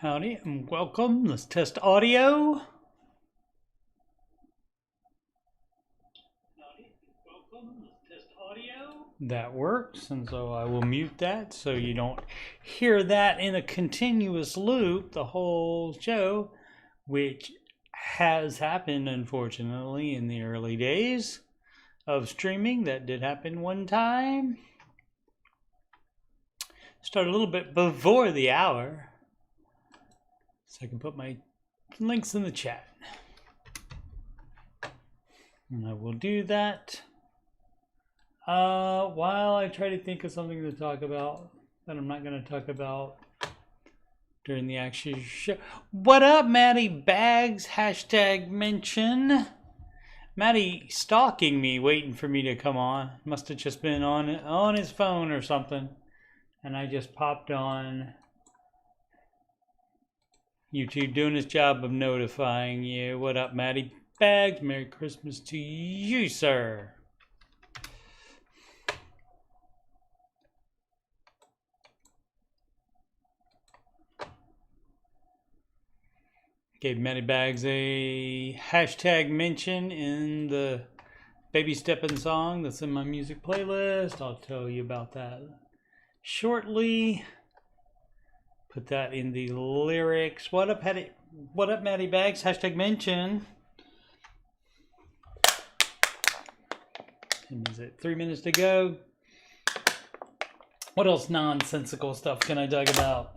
Howdy and welcome. Let's test audio. That works, and so I will mute that so you don't hear that in a continuous loop the whole show, which has happened, unfortunately, in the early days of streaming. That did happen one time. Start a little bit before the hour, so I can put my links in the chat. And I will do that while I try to think of something to talk about that I'm not going to talk about during the actual show. What up, Maddie Bags? Hashtag mention. Maddie stalking me, waiting for me to come on. Must have just been on his phone or something. And I just popped on YouTube, doing his job of notifying you. What up, Maddie Bags? Merry Christmas to you, sir. Gave Maddie Bags a hashtag mention in the Baby Steppin' song that's in my music playlist. I'll tell you about that shortly. Put that in the lyrics. What up, Maddie Bags? Hashtag mention. And is it 3 minutes to go? What else nonsensical stuff can I talk about?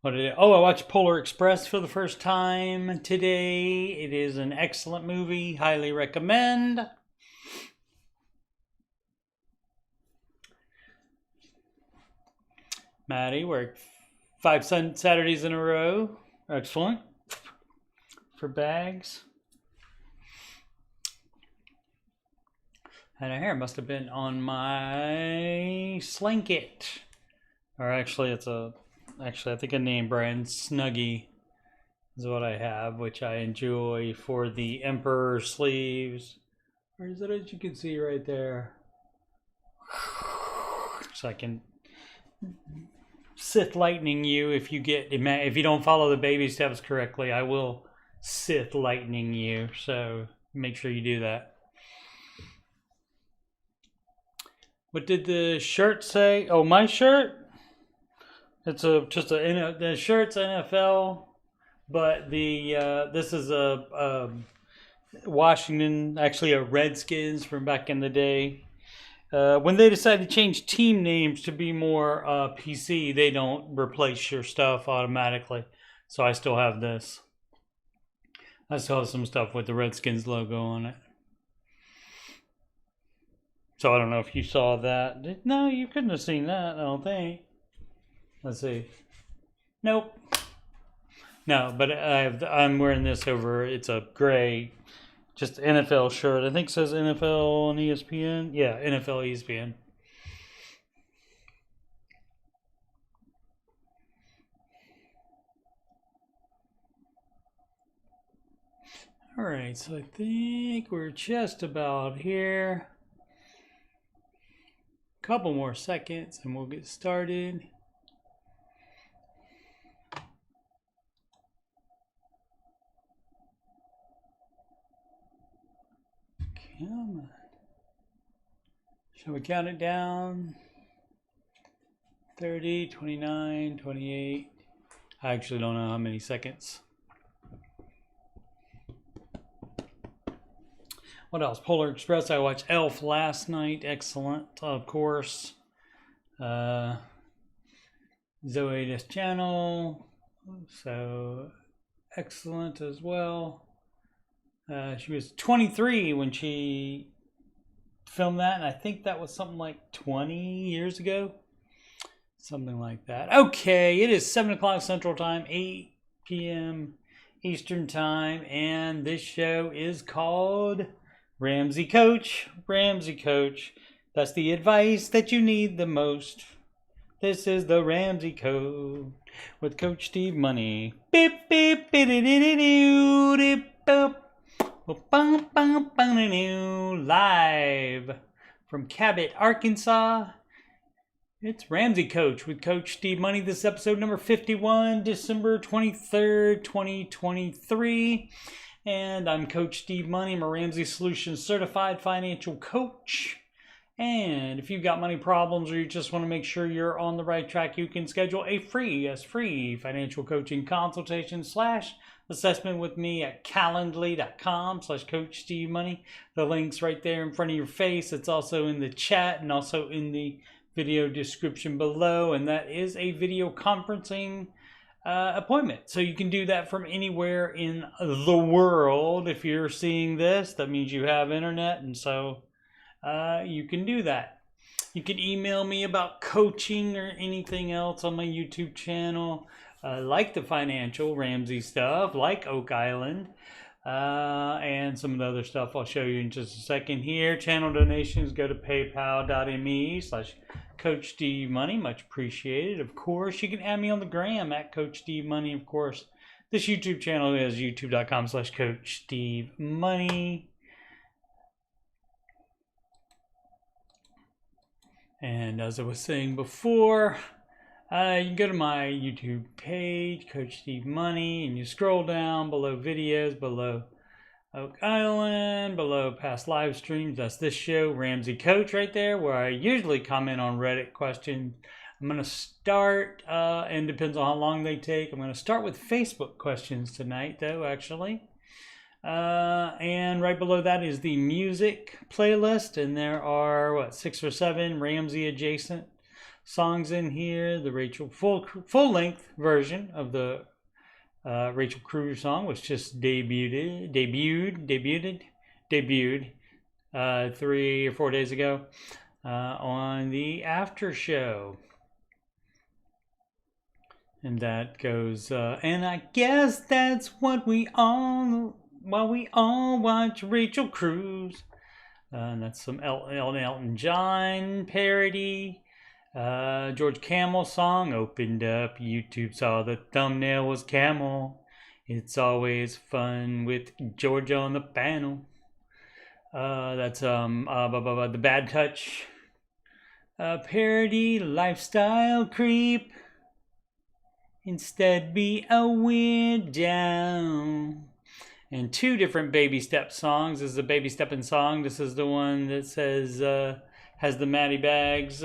I watched Polar Express for the first time today. It is an excellent movie. Highly recommend. Maddie worked 5 Saturdays in a row. Excellent. For Bags. And her hair must have been on my Slanket. Or actually, I think a name brand, Snuggie, is what I have, which I enjoy for the Emperor sleeves. Or is it, as you can see right there? So I can Sith lightning you if you don't follow the baby steps correctly. I will Sith lightning you, so make sure you do that. What did the shirt say? Oh, my shirt? It's the shirt's NFL, but this is a Washington, actually a Redskins from back in the day. When they decide to change team names to be more PC, they don't replace your stuff automatically. So I still have this. I still have some stuff with the Redskins logo on it. So I don't know if you saw that. No, you couldn't have seen that, I don't think. Let's see. Nope. No, but I'm wearing this over. It's a gray, just NFL shirt. I think it says NFL on ESPN. Yeah, NFL ESPN. All right, so I think we're just about here. Couple more seconds and we'll get started. Come on. Shall we count it down? 30, 29, 28. I actually don't know how many seconds. What else? Polar Express. I watched Elf last night. Excellent, of course. Zoe's channel. So excellent as well. She was 23 when she filmed that, and I think that was something like 20 years ago. Something like that. Okay, it is 7 o'clock Central Time, 8 p.m. Eastern Time, and this show is called Ramsey Coach. Ramsey Coach. That's the advice that you need the most. This is the Ramsey Code with Coach Steve Money. Beep, beep, beep, beep, beep, beep, beep. Live from Cabot, Arkansas. It's Ramsey Coach with Coach Steve Money. This is episode number 51, December 23rd, 2023. And I'm Coach Steve Money. I'm a Ramsey Solutions certified financial coach. And if you've got money problems or you just want to make sure you're on the right track, you can schedule a free financial coaching consultation / assessment with me at calendly.com/Coach Steve Money. The link's right there in front of your face. It's also in the chat and also in the video description below, and that is a video conferencing appointment. So you can do that from anywhere in the world. If you're seeing this, that means you have internet, and so you can do that. You can email me about coaching or anything else on my YouTube channel, like the financial Ramsey stuff, like Oak Island, and some of the other stuff I'll show you in just a second here. Channel donations, go to paypal.me/Coach Steve Money. Much appreciated. Of course, you can add me on the gram at Coach Steve Money. Of course, this YouTube channel is youtube.com/Coach Steve Money. And as I was saying before, you can go to my YouTube page, Coach Steve Money, and you scroll down below videos, below Oak Island, below past live streams. That's this show, Ramsey Coach, right there, where I usually comment on Reddit questions. I'm going to start, and depends on how long they take, I'm going to start with Facebook questions tonight, though, actually. And right below that is the music playlist, and there are, 6 or 7 Ramsey adjacent songs in here. The Rachel full-length version of the Rachel Kruger song, which just debuted 3 or 4 days ago on the after show. And that goes, and I guess that's what we all watch Rachel Cruise. And that's some Elton John parody. George Camel song, opened up YouTube, saw the thumbnail was Camel. It's always fun with George on the panel. That's the Bad Touch parody, Lifestyle Creep. Instead be a weirdo. And 2 different Baby Step songs. This is a Baby Steppin' song. This is the one that says, has the Maddie Bags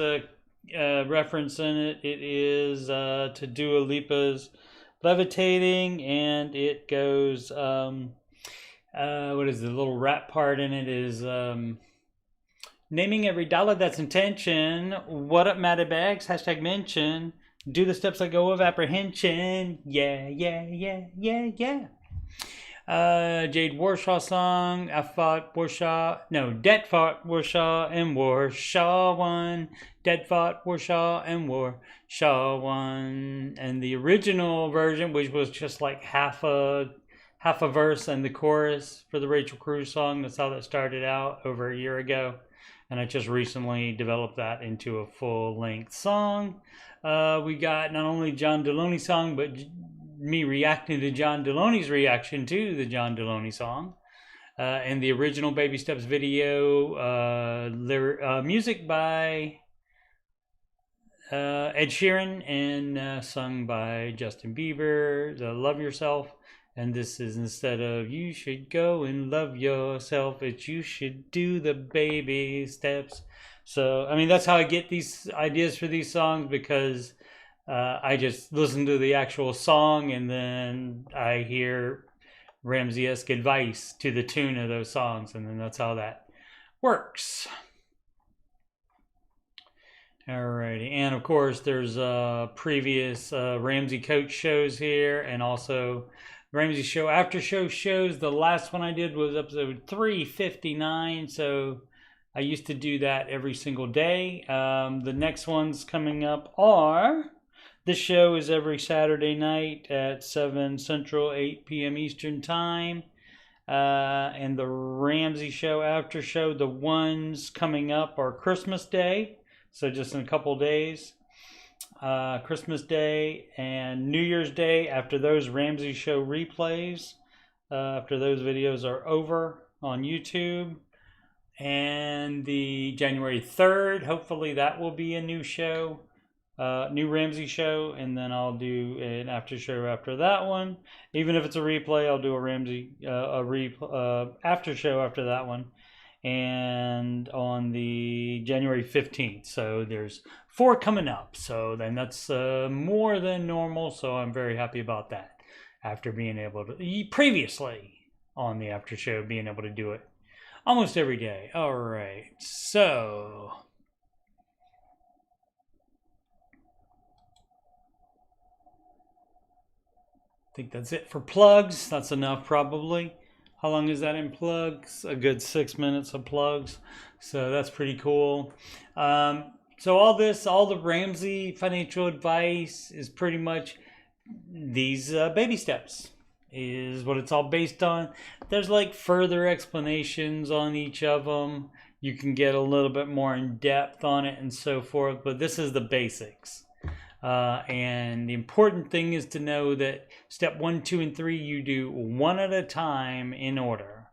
reference in it. It is to Dua Lipa's Levitating, and it goes, what is the little rap part in it is, naming every dollar that's intention. What up, Maddie Bags? # mention. Do the steps let go of apprehension. Yeah. Jade Warshaw song. Debt fought Warshaw and Warshaw won. Debt fought Warshaw and Warshaw won. And the original version, which was just like half a verse and the chorus for the Rachel Cruise song, that's how that started out over a year ago. And I just recently developed that into a full-length song. We got not only John Deloney's song, but me reacting to John Deloney's reaction to the John Deloney song. And the original Baby Steps video, music by Ed Sheeran and sung by Justin Bieber, the Love Yourself. And this is, instead of you should go and love yourself, it's you should do the baby steps. So, I mean, that's how I get these ideas for these songs, because I just listen to the actual song and then I hear Ramsey-esque advice to the tune of those songs, and then that's how that works. Alrighty, and of course there's previous Ramsey Coach shows here, and also Ramsey Show after show shows. The last one I did was episode 359, so I used to do that every single day. The next ones coming up are, this show is every Saturday night at 7 Central, 8 p.m. Eastern Time. And the Ramsey Show after show, the ones coming up are Christmas Day, so just in a couple days. Christmas Day and New Year's Day, after those Ramsey Show replays, after those videos are over on YouTube. And the January 3rd, hopefully that will be a new show. new Ramsey show, and then I'll do an after show after that one. Even if it's a replay, I'll do a Ramsey after show after that one, and on the January 15th. So there's 4 coming up. So then that's more than normal. So I'm very happy about that. After being able to previously on the after show, being able to do it almost every day. All right, so I think that's it for plugs. That's enough probably. How long is that in plugs? A good 6 minutes of plugs. So that's pretty cool. So all the Ramsey financial advice is pretty much these baby steps is what it's all based on. There's like further explanations on each of them. You can get a little bit more in depth on it and so forth, but this is the basics. And the important thing is to know that step 1, 2, and 3, you do one at a time in order.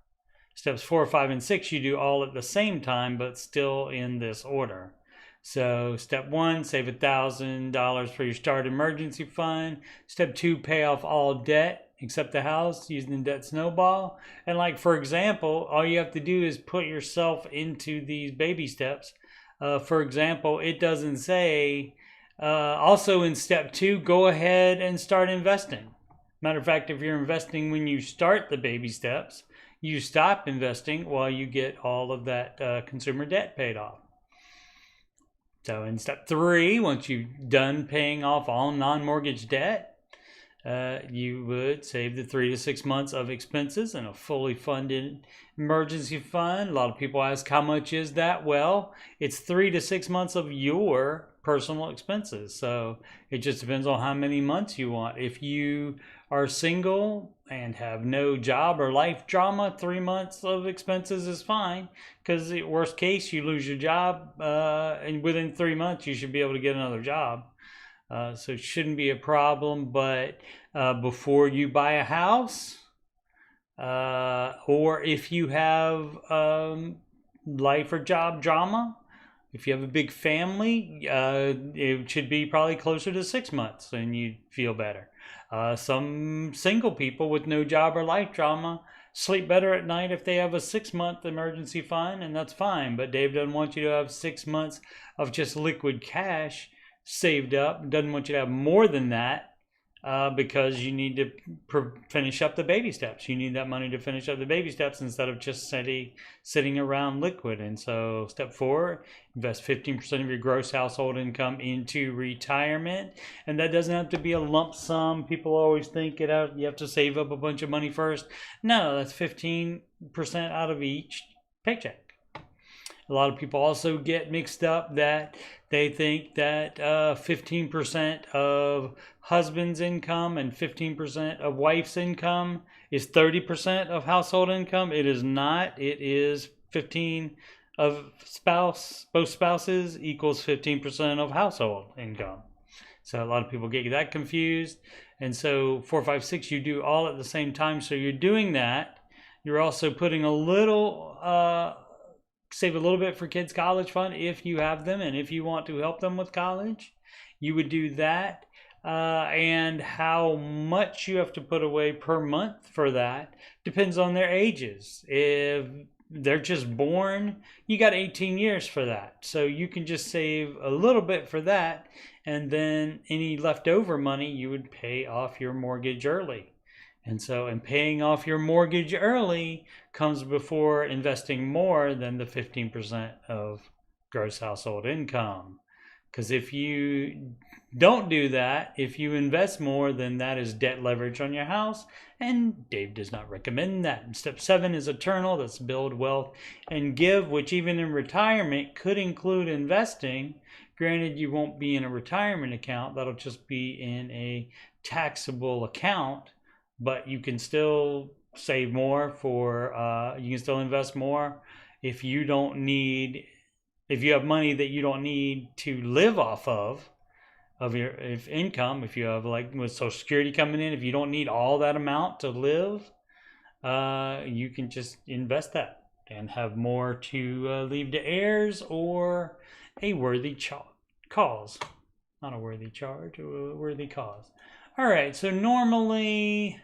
Steps 4, 5, and 6, you do all at the same time, but still in this order. So step 1, save $1,000 for your start emergency fund. Step 2, pay off all debt except the house using the debt snowball. And like, for example, all you have to do is put yourself into these baby steps. For example, it doesn't say, also in step 2, go ahead and start investing. Matter of fact, if you're investing when you start the baby steps, you stop investing while you get all of that consumer debt paid off. So in step 3, once you've done paying off all non-mortgage debt, you would save the 3 to 6 months of expenses in a fully funded emergency fund. A lot of people ask, how much is that? Well, it's 3 to 6 months of your personal expenses. So it just depends on how many months you want. If you are single and have no job or life drama, 3 months of expenses is fine, because the worst case, you lose your job, and within 3 months you should be able to get another job. So it shouldn't be a problem. But before you buy a house, or if you have life or job drama, if you have a big family, it should be probably closer to 6 months and you'd feel better. Some single people with no job or life drama sleep better at night if they have a 6-month emergency fund, and that's fine. But Dave doesn't want you to have 6 months of just liquid cash saved up. Doesn't want you to have more than that, because you need to finish up the baby steps. You need that money to finish up the baby steps instead of just sitting around liquid. And so step 4, invest 15% of your gross household income into retirement. And that doesn't have to be a lump sum. People always think you have to save up a bunch of money first. No, that's 15% out of each paycheck. A lot of people also get mixed up that they think that 15% of husband's income and 15% of wife's income is 30% of household income. It is not. It is 15 of both spouses equals 15% of household income. So a lot of people get that confused. And so 4, 5, 6, you do all at the same time. So you're doing that. You're also putting a little... save a little bit for kids' college fund if you have them, and if you want to help them with college, you would do that. And how much you have to put away per month for that depends on their ages. If they're just born, you got 18 years for that. So you can just save a little bit for that, and then any leftover money you would pay off your mortgage early. And paying off your mortgage early comes before investing more than the 15% of gross household income. Because if you don't do that, if you invest more, then that is debt leverage on your house. And Dave does not recommend that. And step 7 is eternal. That's build wealth and give, which even in retirement could include investing. Granted, you won't be in a retirement account. That'll just be in a taxable account. But you can still save more you can still invest more if you have money that you don't need to live off of your income. If you have, like with Social Security coming in, if you don't need all that amount to live, you can just invest that and have more to leave to heirs or a worthy cause. Not a worthy charge, a worthy cause. All right, so normally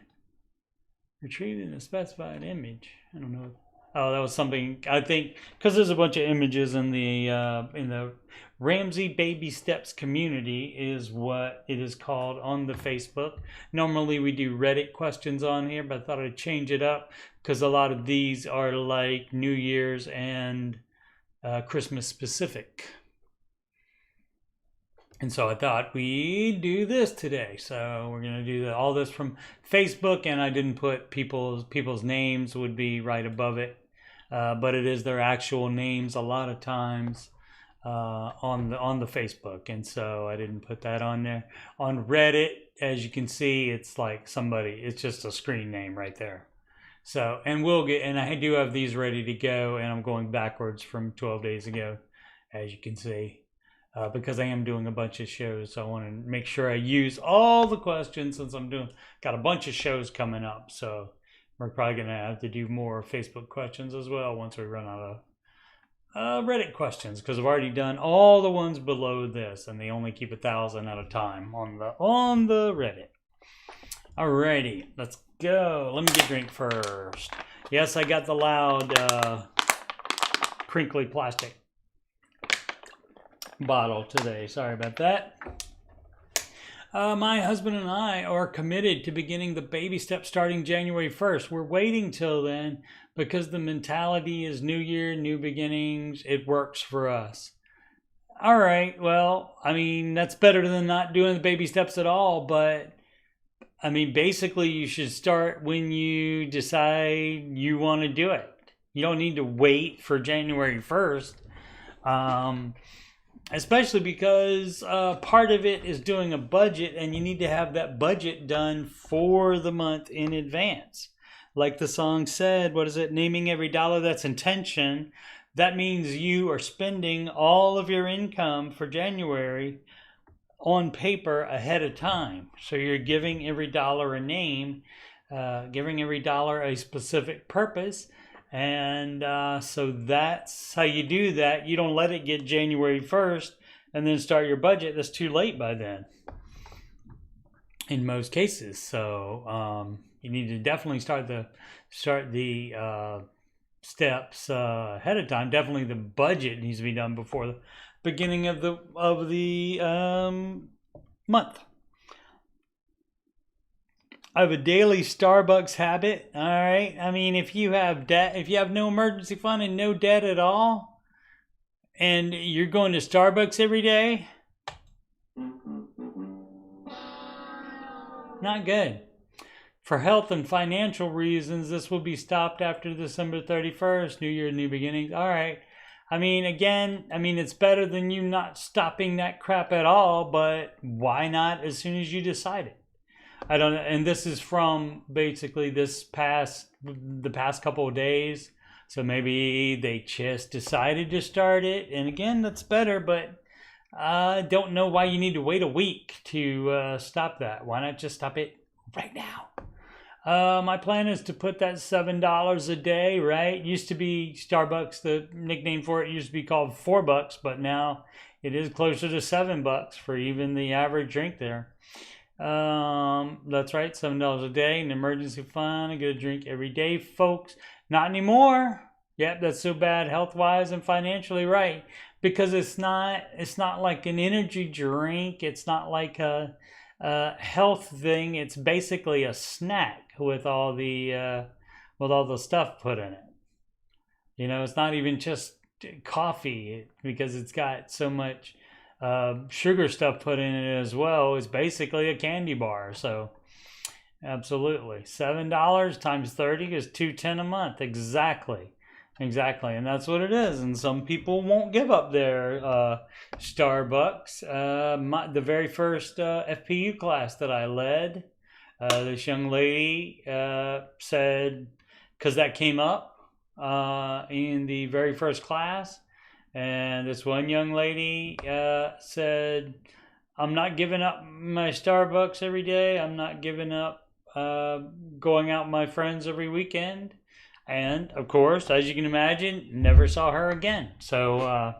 retrieving a specified image. I don't know. Oh, that was something, I think, because there's a bunch of images in the Ramsey Baby Steps community is what it is called on the Facebook. Normally we do Reddit questions on here, but I thought I'd change it up because a lot of these are like New Year's and Christmas specific. And so I thought we'd do this today. So we're going to do all this from Facebook, and I didn't put people's names would be right above it. But it is their actual names a lot of times on the Facebook, and so I didn't put that on there. On Reddit, as you can see, it's like it's just a screen name right there. So, and I do have these ready to go, and I'm going backwards from 12 days ago, as you can see, because I am doing a bunch of shows. So I want to make sure I use all the questions since got a bunch of shows coming up. So we're probably going to have to do more Facebook questions as well once we run out of Reddit questions, because I've already done all the ones below this, and they only keep 1,000 at a time on the Reddit. Alrighty, let's go. Let me get a drink first. Yes, I got the loud crinkly plastic bottle today. Sorry about that. My husband and I are committed to beginning the baby steps starting January 1st. We're waiting till then because the mentality is new year, new beginnings. It works for us. All right, well, I mean, that's better than not doing the baby steps at all. But, I mean, basically you should start when you decide you want to do it. You don't need to wait for January 1st. Especially because part of it is doing a budget, and you need to have that budget done for the month in advance. Like the song said, what is it? Naming every dollar that's intention. That means you are spending all of your income for January on paper ahead of time. So you're giving every dollar a name, giving every dollar a specific purpose. And so that's how you do that. You don't let it get January 1st and then start your budget. That's too late by then in most cases. So you need to definitely start the steps ahead of time. Definitely the budget needs to be done before the beginning of the month. I have a daily Starbucks habit. All right. I mean, if you have debt, if you have no emergency fund and no debt at all, and you're going to Starbucks every day, not good. For health and financial reasons, this will be stopped after December 31st. New year, new beginnings. All right. I mean, again, it's better than you not stopping that crap at all, but why not as soon as you decide it? I don't know, and this is from basically the past couple of days. So maybe they just decided to start it, and again, that's better. But I don't know why you need to wait a week to stop that. Why not just stop it right now? My plan is to put that $7 a day. Right, it used to be Starbucks. The nickname for it used to be called $4, but now it is closer to $7 for even the average drink there. That's right, $7 a day, an emergency fund. I get a drink every day, folks. Not anymore. Yep, that's so bad health-wise and financially, right? Because it's not like an energy drink. It's not like a health thing. It's basically a snack with all the stuff put in it. It's not even just coffee, because it's got so much sugar stuff put in it as well. Is basically a candy bar. So absolutely, $7 times 30 is $210 a month. Exactly, and that's what it is. And some people won't give up their Starbucks. The very first FPU class that I led, this young lady said, because that came up in the very first class. And this one young lady said, I'm not giving up my Starbucks every day. I'm not giving up going out with my friends every weekend. And, of course, as you can imagine, never saw her again. So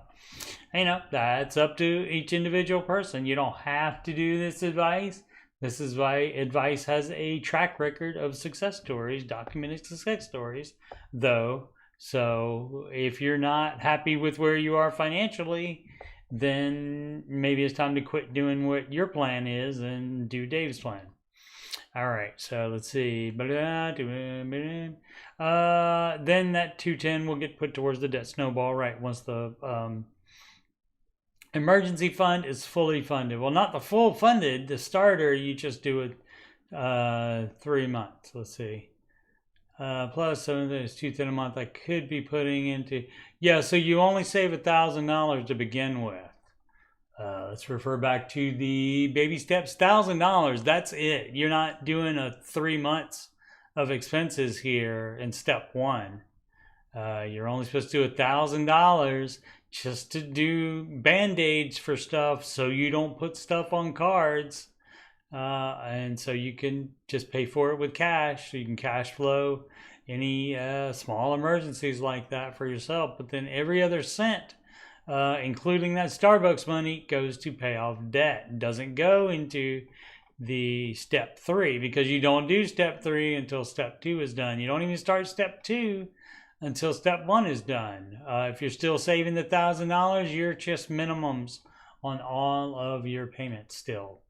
That's up to each individual person. You don't have to do this advice. This is why advice has a track record of success stories, documented success stories, though. So if you're not happy with where you are financially, then maybe it's time to quit doing what your plan is and do Dave's plan. All right, so let's see. Then that 210 will get put towards the debt snowball, right? Once the emergency fund is fully funded. Well, not the full funded. The starter, you just do it 3 months. Let's see. Plus, so there's 210 a month I could be putting into. Yeah, so you only save $1,000 to begin with. Let's refer back to the baby steps. $1,000. That's it. You're not doing a 3 months of expenses here in step one. You're only supposed to do $1,000 just to do band-aids for stuff, so you don't put stuff on cards, and so you can just pay for it with cash. So you can cash flow any small emergencies like that for yourself. But then every other cent, including that Starbucks money, goes to pay off debt. It doesn't go into the step 3, because you don't do step 3 until step 2 is done. You don't even start step 2 until step 1 is done. If you're still saving the $1,000, you're just minimums on all of your payments still.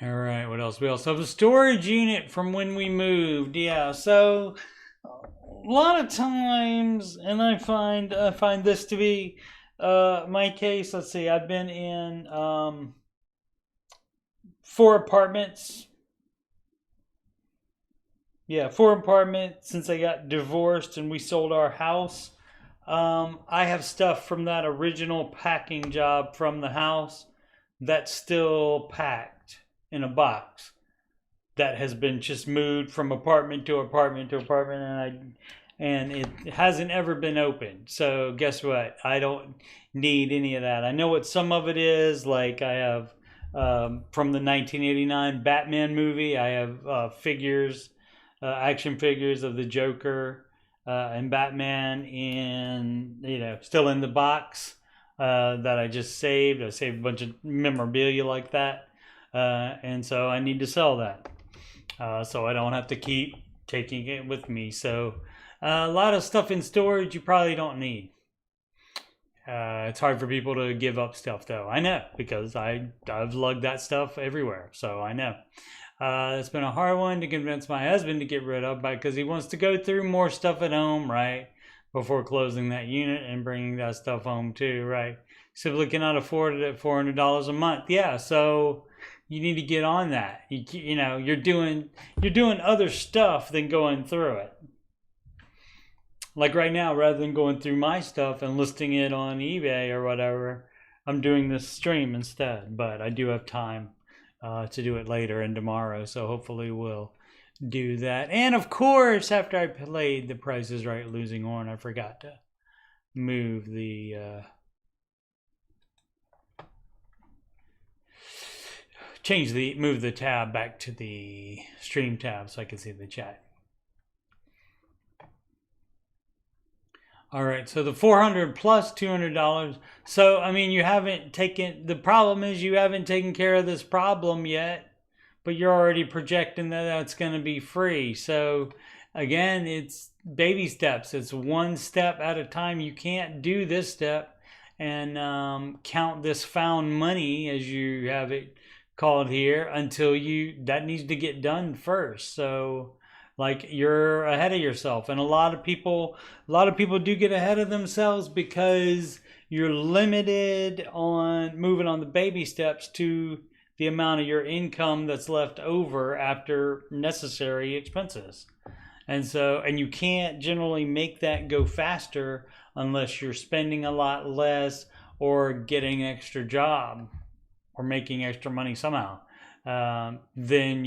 All right, what else? We also have a storage unit from when we moved. Yeah, so a lot of times, and I find this to be my case. Let's see, I've been in 4 apartments. Yeah, 4 apartments since I got divorced and we sold our house. I have stuff from that original packing job from the house that's still packed in a box that has been just moved from apartment to apartment to apartment, and it hasn't ever been opened. So guess what? I don't need any of that. I know what some of it is. Like I have from the 1989 Batman movie, I have figures. Action figures of the Joker and Batman still in the box that I just saved. I saved a bunch of memorabilia like that. And so I need to sell that. So I don't have to keep taking it with me. So a lot of stuff in storage you probably don't need. It's hard for people to give up stuff though. I know, because I've lugged that stuff everywhere. So I know. It's been a hard one to convince my husband to get rid of, because he wants to go through more stuff at home, right, before closing that unit and bringing that stuff home too, right? Simply cannot afford it at $400 a month. Yeah, so you need to get on that. You're doing other stuff than going through it. Like right now, rather than going through my stuff and listing it on eBay or whatever, I'm doing this stream instead. But I do have time to do it later and tomorrow, so hopefully we'll do that. And of course, after I played The Price is Right Losing Horn, I forgot to move the move the tab back to the stream tab so I can see the chat. All right, so the $400 plus $200. So, I mean, the problem is you haven't taken care of this problem yet, but you're already projecting that that's going to be free. So, again, it's baby steps. It's one step at a time. You can't do this step and count this found money, as you have it called here, until that needs to get done first. So, like, you're ahead of yourself, and a lot of people do get ahead of themselves because you're limited on moving on the baby steps to the amount of your income that's left over after necessary expenses. And you can't generally make that go faster unless you're spending a lot less or getting an extra job or making extra money somehow. Then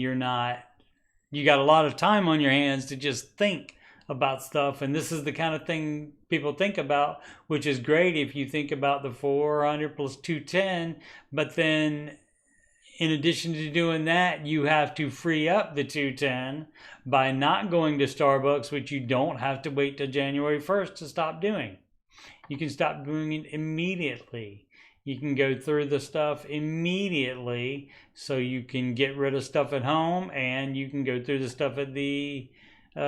you got a lot of time on your hands to just think about stuff. And this is the kind of thing people think about, which is great if you think about the 400 plus 210. But then in addition to doing that, you have to free up the 210 by not going to Starbucks, which you don't have to wait till January 1st to stop doing. You can stop doing it immediately. You can go through the stuff immediately, so you can get rid of stuff at home, and you can go through the stuff at the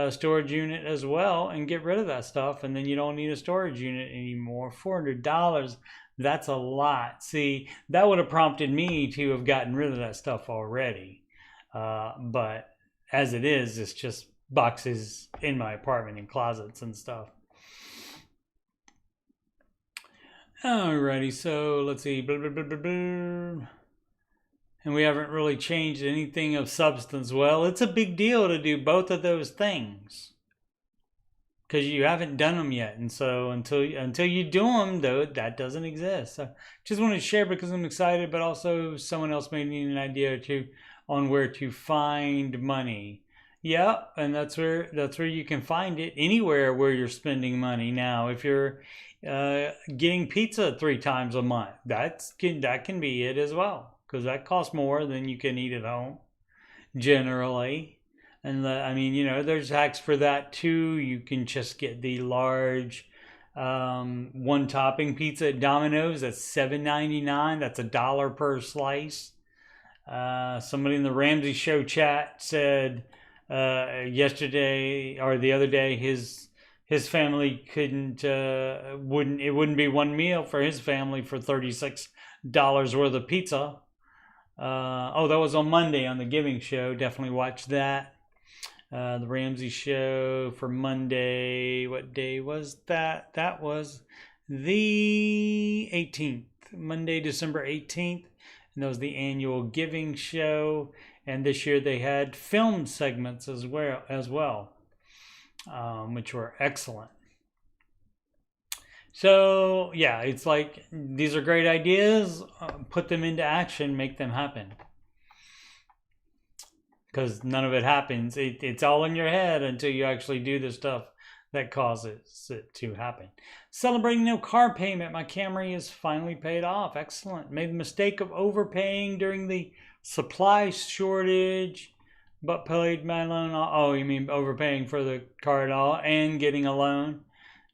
storage unit as well and get rid of that stuff, and then you don't need a storage unit anymore. $400, that's a lot. See, that would have prompted me to have gotten rid of that stuff already. But as it is, it's just boxes in my apartment and closets and stuff. Alrighty, so let's see. Blah, blah, blah, blah, blah. And we haven't really changed anything of substance. Well, it's a big deal to do both of those things, because you haven't done them yet. And so until you do them, though, that doesn't exist. So just wanted to share because I'm excited, but also someone else may need an idea or two on where to find money. Yeah, and that's where you can find it, anywhere where you're spending money. Now, if you're getting pizza 3 times a month, that can be it as well, because that costs more than you can eat at home generally. And I mean, you know, there's hacks for that too. You can just get the large one topping pizza at Domino's. That's $7.99. That's $1 per slice. Somebody in the Ramsey show chat said yesterday or the other day his family wouldn't be one meal for his family for $36 worth of pizza. That was on Monday on the Giving Show. Definitely watch that. The Ramsey show for Monday. What day was that? That was the 18th. Monday, December 18th. And that was the annual Giving Show. And this year they had filmed segments as well, which were excellent. So, yeah, it's like, these are great ideas. Put them into action, make them happen. Because none of it happens. It's all in your head until you actually do the stuff that causes it to happen. Celebrating no car payment. My Camry is finally paid off. Excellent. Made the mistake of overpaying during the supply shortage, but paid my loan off. Oh, you mean overpaying for the car at all and getting a loan,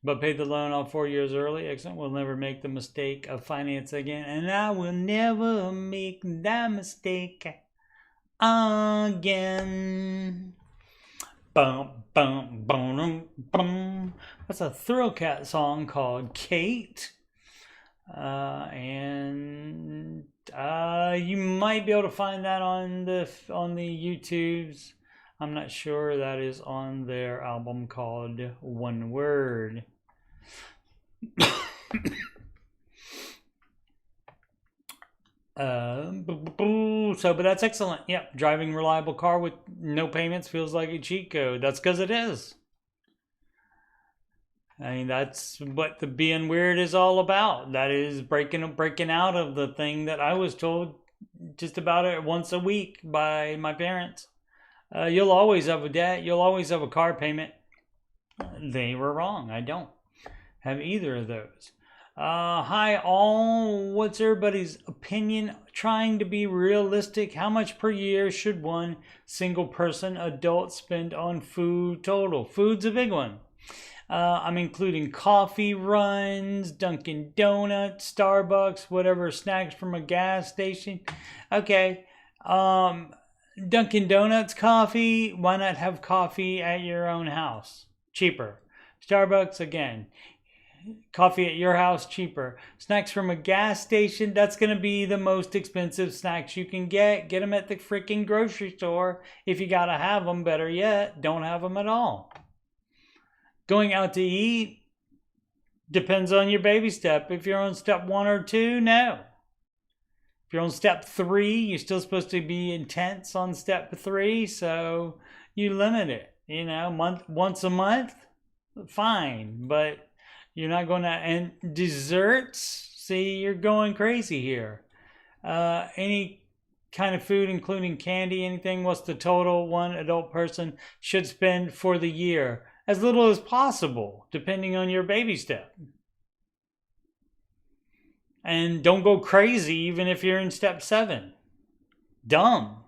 but paid the loan off 4 years early. Excellent. We'll never make the mistake of finance again. And I will never make that mistake again. Bum, bum, bum, bum. That's a Thrillcat song called Kate. And you might be able to find that on the YouTubes. I'm not sure. That is on their album called One Word. But that's excellent. Yeah, driving reliable car with no payments feels like a cheat code. That's because it is. I mean, that's what the being weird is all about. That is breaking out of the thing that I was told just about it once a week by my parents. You'll always have a debt. You'll always have a car payment. They were wrong. I don't have either of those. Hi all. What's everybody's opinion? Trying to be realistic. How much per year should one single person adult spend on food total? Food's a big one. I'm including coffee runs, Dunkin' Donuts, Starbucks, whatever snacks from a gas station. Okay. Dunkin' Donuts coffee. Why not have coffee at your own house? Cheaper. Starbucks, again. Coffee at your house, cheaper. Snacks from a gas station, that's going to be the most expensive snacks you can get. Get them at the freaking grocery store. If you got to have them, better yet, don't have them at all. Going out to eat depends on your baby step. If you're on step 1 or 2, no. If you're on step 3, you're still supposed to be intense on step 3, so you limit it. You know, once a month, fine, but you're not going to. And desserts, see, you're going crazy here. Any kind of food, including candy, anything, what's the total one adult person should spend for the year? As little as possible, depending on your baby step. And don't go crazy even if you're in step 7. Dumb.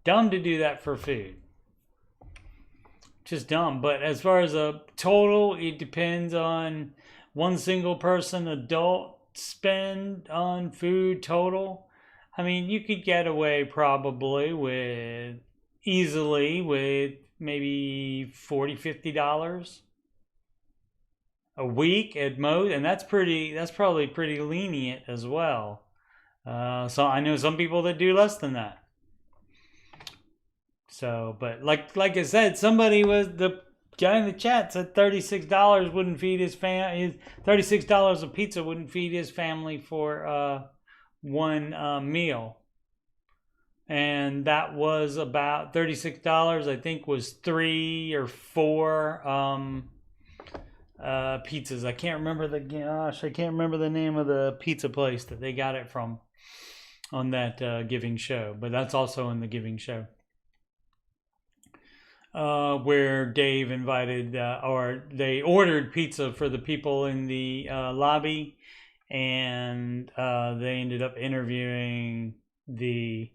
Dumb to do that for food. Just dumb. But as far as a total, it depends on one single person adult spend on food total, I mean, you could get away probably with easily with maybe $40, $50 a week at most, and that's probably pretty lenient as well. So I know some people that do less than that. So, but like I said, somebody was the guy in the chat said $36 wouldn't feed his family. $36 a pizza wouldn't feed his family for one meal, and that was about $36. I think was 3 or 4 pizzas. I can't remember the name of the pizza place that they got it from on that giving show, but that's also in the giving show. Where Dave invited, or they ordered pizza for the people in the lobby, and they ended up interviewing the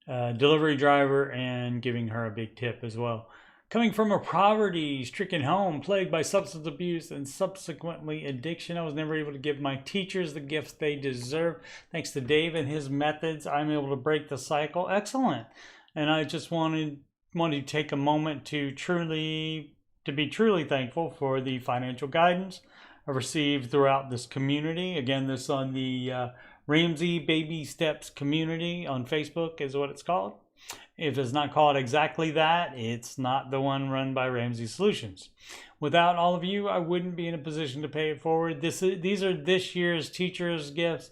delivery driver and giving her a big tip as well. Coming from a poverty-stricken home plagued by substance abuse and subsequently addiction, I was never able to give my teachers the gifts they deserve. Thanks to Dave and his methods, I'm able to break the cycle. Excellent. And I just wanted to take a moment to be truly thankful for the financial guidance I've received throughout this community. Again, this on the Ramsey Baby Steps community on Facebook is what it's called. If it's not called exactly that, it's not the one run by Ramsey Solutions. Without all of you, I wouldn't be in a position to pay it forward. These are this year's teachers' gifts.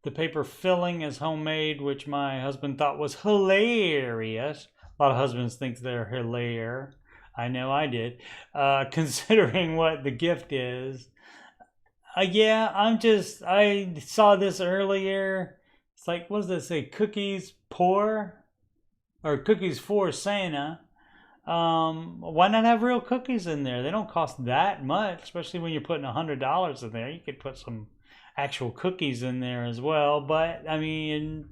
The paper filling is homemade, which my husband thought was hilarious. A lot of husbands think they're hilarious. I know I did. Considering what the gift is. Yeah, I saw this earlier. It's like, what does it say? Cookies pour? Or cookies for Santa. Why not have real cookies in there? They don't cost that much, especially when you're putting $100 in there. You could put some actual cookies in there as well. But I mean,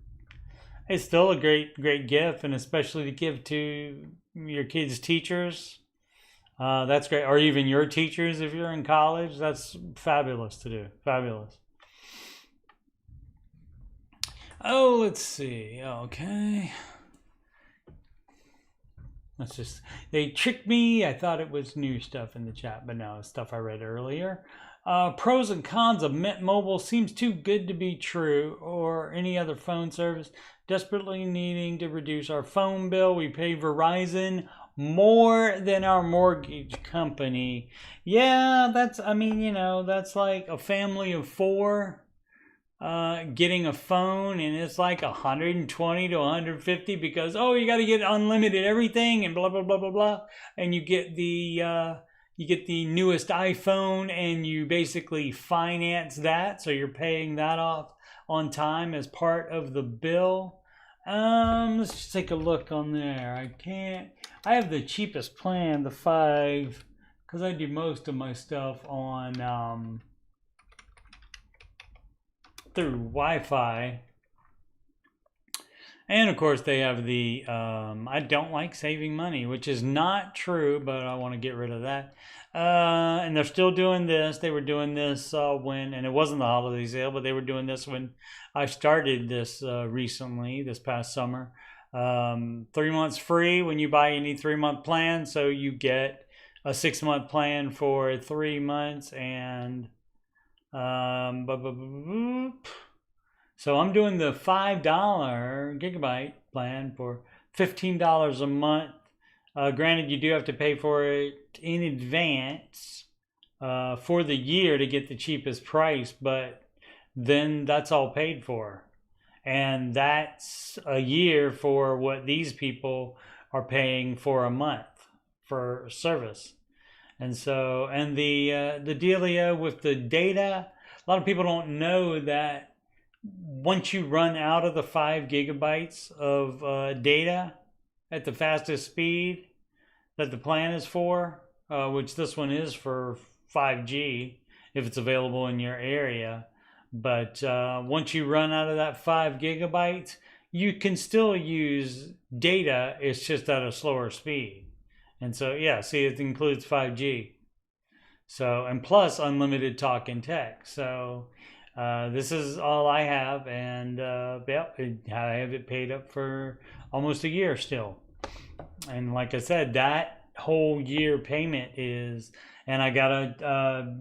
it's still a great gift, and especially to give to your kids' teachers. That's great, or even your teachers if you're in college. That's fabulous to do. Fabulous. Oh, let's see. Okay. They tricked me. I thought it was new stuff in the chat, but no, it's stuff I read earlier. Pros and cons of Mint Mobile seems too good to be true, or any other phone service. Desperately needing to reduce our phone bill. We pay Verizon more than our mortgage company. Yeah, that's like a family of 4 getting a phone, and it's like 120 to 150 because you got to get unlimited everything and blah blah blah blah blah, and you get the newest iPhone, and you basically finance that, so you're paying that off on time as part of the bill. Let's just take a look on there. I have the cheapest plan, the 5, because I do most of my stuff on through Wi-Fi, and of course they have the I don't like saving money, which is not true, but I want to get rid of that. And they're still doing this. They were doing this and it wasn't the holiday sale, but they were doing this when I started this recently, this past summer. 3 months free when you buy any 3-month plan, so you get a 6-month plan for 3 months, and so I'm doing the $5 gigabyte plan for $15 a month. Granted, you do have to pay for it in advance for the year to get the cheapest price, but then that's all paid for. And that's a year for what these people are paying for a month for service. And so, and the dealio with the data, a lot of people don't know that once you run out of the 5 gigabytes of data at the fastest speed that the plan is for, which this one is for 5G if it's available in your area. But once you run out of that 5 gigabytes, you can still use data. It's just at a slower speed. And so, yeah, see, it includes 5G. So, and plus unlimited talk and text. So, this is all I have, and yeah, I have it paid up for almost a year still. And like I said, that whole year payment is, and I got a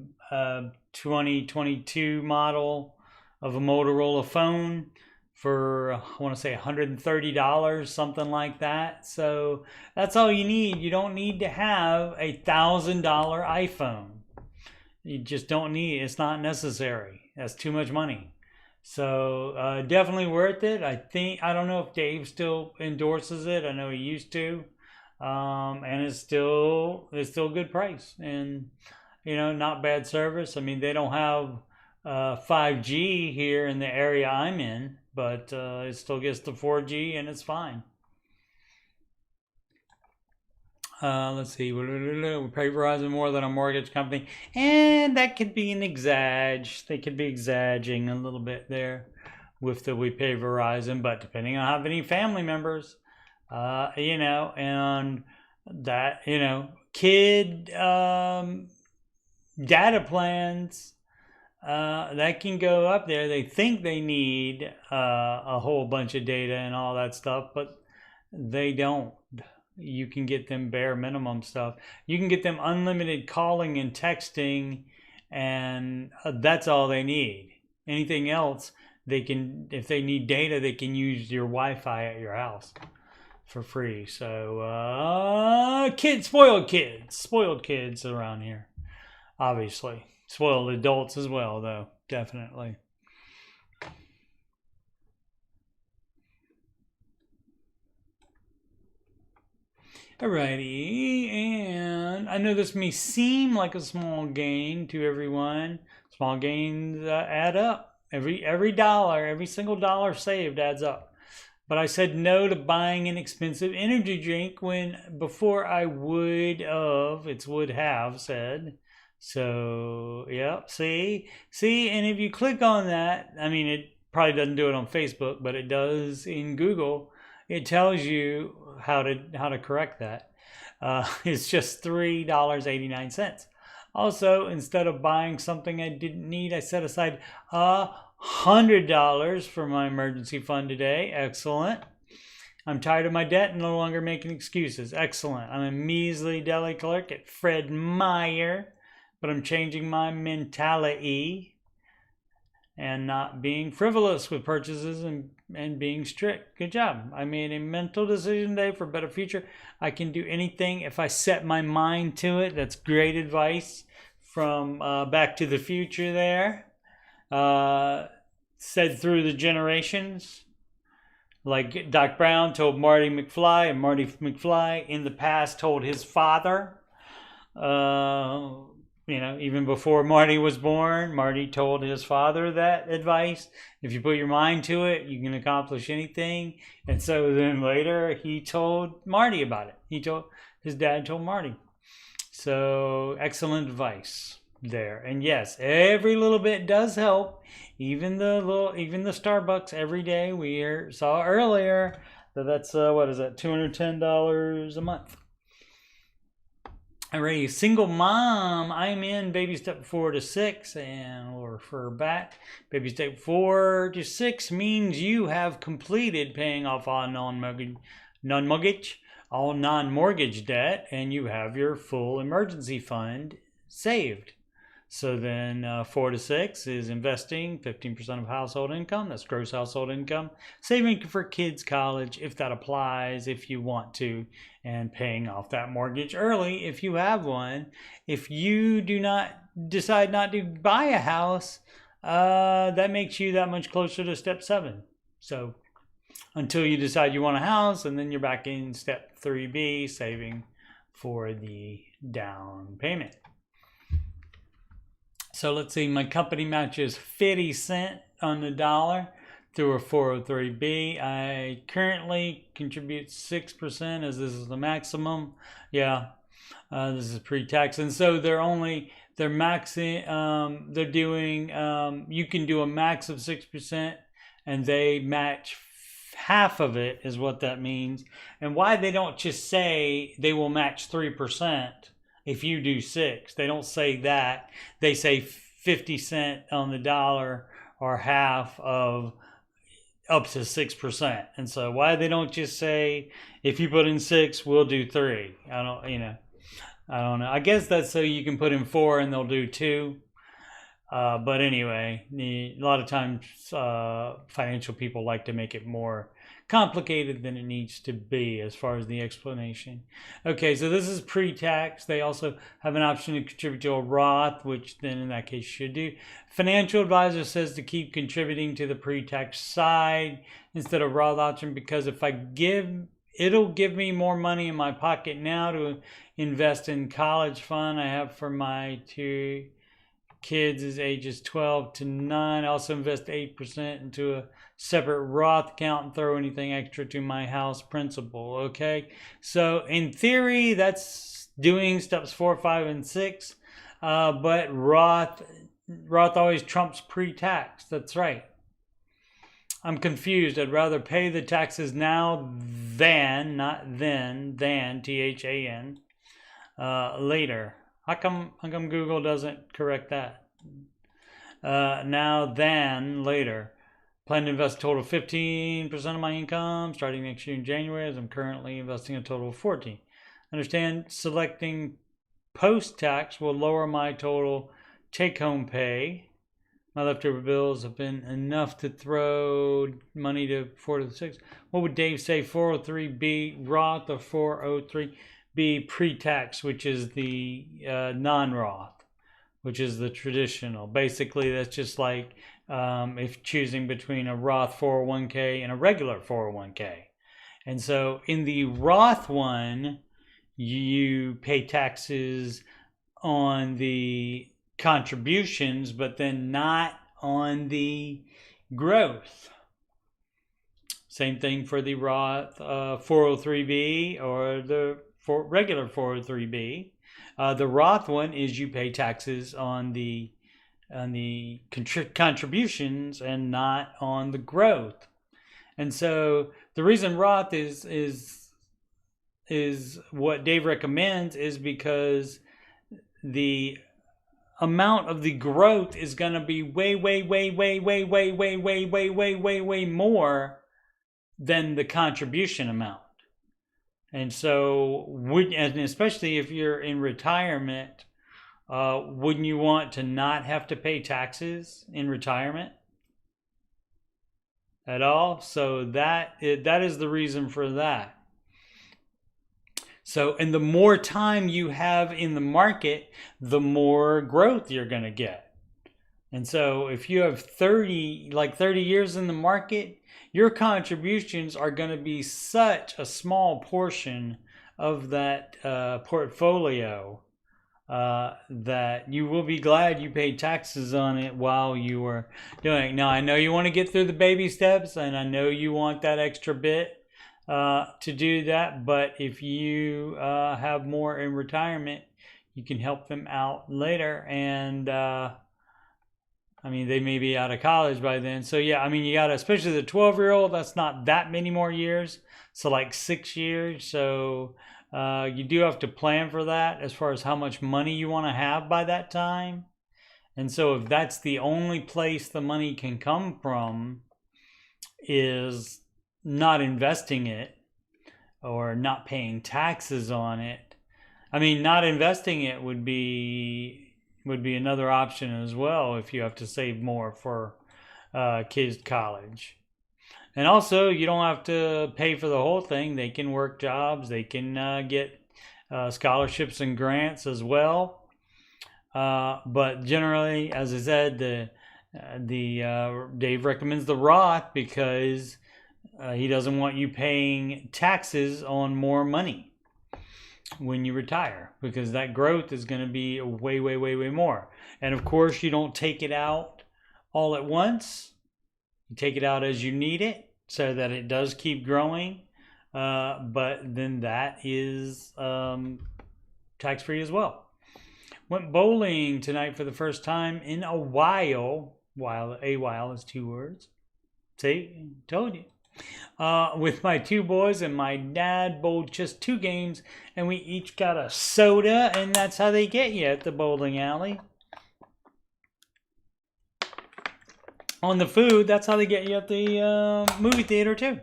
2022 model of a Motorola phone for, I want to say $130, something like that. So that's all you need. You don't need to have a $1,000 iPhone. You just don't need it. It's not necessary. That's too much money. So definitely worth it. I don't know if Dave still endorses it. I know he used to, and it's still a good price, and not bad service. I mean, they don't have 5G here in the area I'm in, but it still gets the 4G, and it's fine. Let's see. We pay Verizon more than a mortgage company, and that could be an exagge. They could be exaggerating a little bit there with the we pay Verizon, but depending on how many family members, and that kid data plans that can go up there. They think they need a whole bunch of data and all that stuff, but they don't. You can get them bare minimum stuff. You can get them unlimited calling and texting, and that's all they need. Anything else, they can, if they need data, they can use your Wi-Fi at your house for free. So, spoiled kids around here, obviously. Spoiled adults as well, though, definitely. Alrighty, and I know this may seem like a small gain to everyone. Small gains add up. Every dollar, every single dollar saved adds up. But I said no to buying an expensive energy drink when before I would have said. So yeah, see, and if you click on that, I mean, it probably doesn't do it on Facebook, but it does in Google. It tells you how to correct that. It's just $3.89. Also, instead of buying something I didn't need, I set aside $100 for my emergency fund today. Excellent. I'm tired of my debt and no longer making excuses. Excellent. I'm a measly deli clerk at Fred Meyer, but I'm changing my mentality and not being frivolous with purchases and being strict. Good job. I made a mental decision today for a better future. I can do anything if I set my mind to it. That's great advice from Back to the Future there. Said through the generations. Like Doc Brown told Marty McFly, and Marty McFly in the past told his father. Even before Marty was born, Marty told his father that advice. If you put your mind to it, you can accomplish anything. And so then later he told Marty about it. His dad told Marty. So excellent advice there. And yes, every little bit does help. Even the Starbucks every day. We saw earlier that's what is that, $210 a month. Alrighty, single mom. I'm in baby step 4 to 6, and we'll refer back. Baby step 4 to 6 means you have completed paying off all non-mortgage debt, and you have your full emergency fund saved. So then 4 to 6 is investing 15% of household income. That's gross household income. Saving for kids' college, if that applies, if you want to, and paying off that mortgage early if you have one. If you decide not to buy a house, that makes you that much closer to step 7. So until you decide you want a house, and then you're back in step 3B, saving for the down payment. So let's see, my company matches 50 cents on the dollar through a 403B. I currently contribute 6% as this is the maximum. Yeah, this is pre-tax. And so they're maxing, they're doing, you can do a max of 6% and they match half of it is what that means. And why they don't just say they will match 3%. if you do 6. They don't say that. They say 50 cent on the dollar or half of up to 6%. And so why they don't just say, if you put in 6, we'll do 3? I don't know. I guess that's so you can put in 4 and they'll do 2. But anyway, a lot of times financial people like to make it more complicated than it needs to be as far as the explanation. Okay, so this is pre-tax. They also have an option to contribute to a Roth, which then in that case should do. Financial advisor says to keep contributing to the pre-tax side instead of Roth option, because if I it'll give me more money in my pocket now to invest in college fund I have for my 2 kids is ages 12 to 9. I also invest 8% into a separate Roth account and throw anything extra to my house principal. Okay, so in theory that's doing steps 4, 5, and 6, but Roth always trumps pre-tax. That's right. I'm confused. I'd rather pay the taxes now than, not then, than, THAN, later. How come Google doesn't correct that? Now than later. Plan to invest a total of 15% of my income starting next year in January, as I'm currently investing a total of 14%. Understand selecting post-tax will lower my total take-home pay. My leftover bills have been enough to throw money to 4 to the 6. What would Dave say? 403B Roth or 403B pre-tax, which is the non-Roth, which is the traditional. Basically, that's just like if choosing between a Roth 401k and a regular 401k. And so in the Roth one, you pay taxes on the contributions, but then not on the growth. Same thing for the Roth 403b or the regular 403b. The Roth one is you pay taxes on the contributions and not on the growth. And so the reason Roth is what Dave recommends is because the amount of the growth is going to be way more than the contribution amount. And so, and especially if you're in retirement, wouldn't you want to not have to pay taxes in retirement at all? So that is the reason for that. So, and the more time you have in the market, the more growth you're going to get. And so if you have 30 years in the market, your contributions are going to be such a small portion of that portfolio that you will be glad you paid taxes on it while you were doing it. Now, I know you want to get through the baby steps, and I know you want that extra bit to do that, but if you have more in retirement, you can help them out later. And I mean, they may be out of college by then. So yeah, I mean, you got to, especially the 12-year-old, that's not that many more years. So like 6 years. So you do have to plan for that as far as how much money you want to have by that time. And so if that's the only place the money can come from is not investing it or not paying taxes on it. I mean, not investing it would be another option as well if you have to save more for kids' college. And also, you don't have to pay for the whole thing. They can work jobs. They can get scholarships and grants as well. But generally, as I said, Dave recommends the Roth because he doesn't want you paying taxes on more money when you retire, because that growth is going to be way more. And of course, you don't take it out all at once. You take it out as you need it so that it does keep growing. But then that is tax-free as well. Went bowling tonight for the first time in a while. A while is 2 words. See, told you. with my two boys, and my dad bowled just 2 games, and we each got a soda, and that's how they get you at the bowling alley. On the food, that's how they get you at the movie theater too.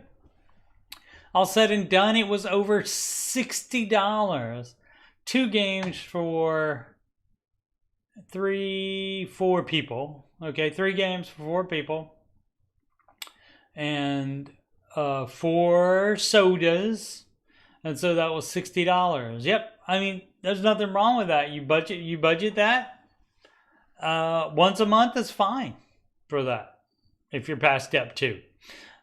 All said and done, it was over $60. 2 games for 4 people. Okay, 3 games for 4 people. And 4 sodas. And so that was $60. Yep. I mean, there's nothing wrong with that. You budget that. Once a month is fine for that. If you're past step 2.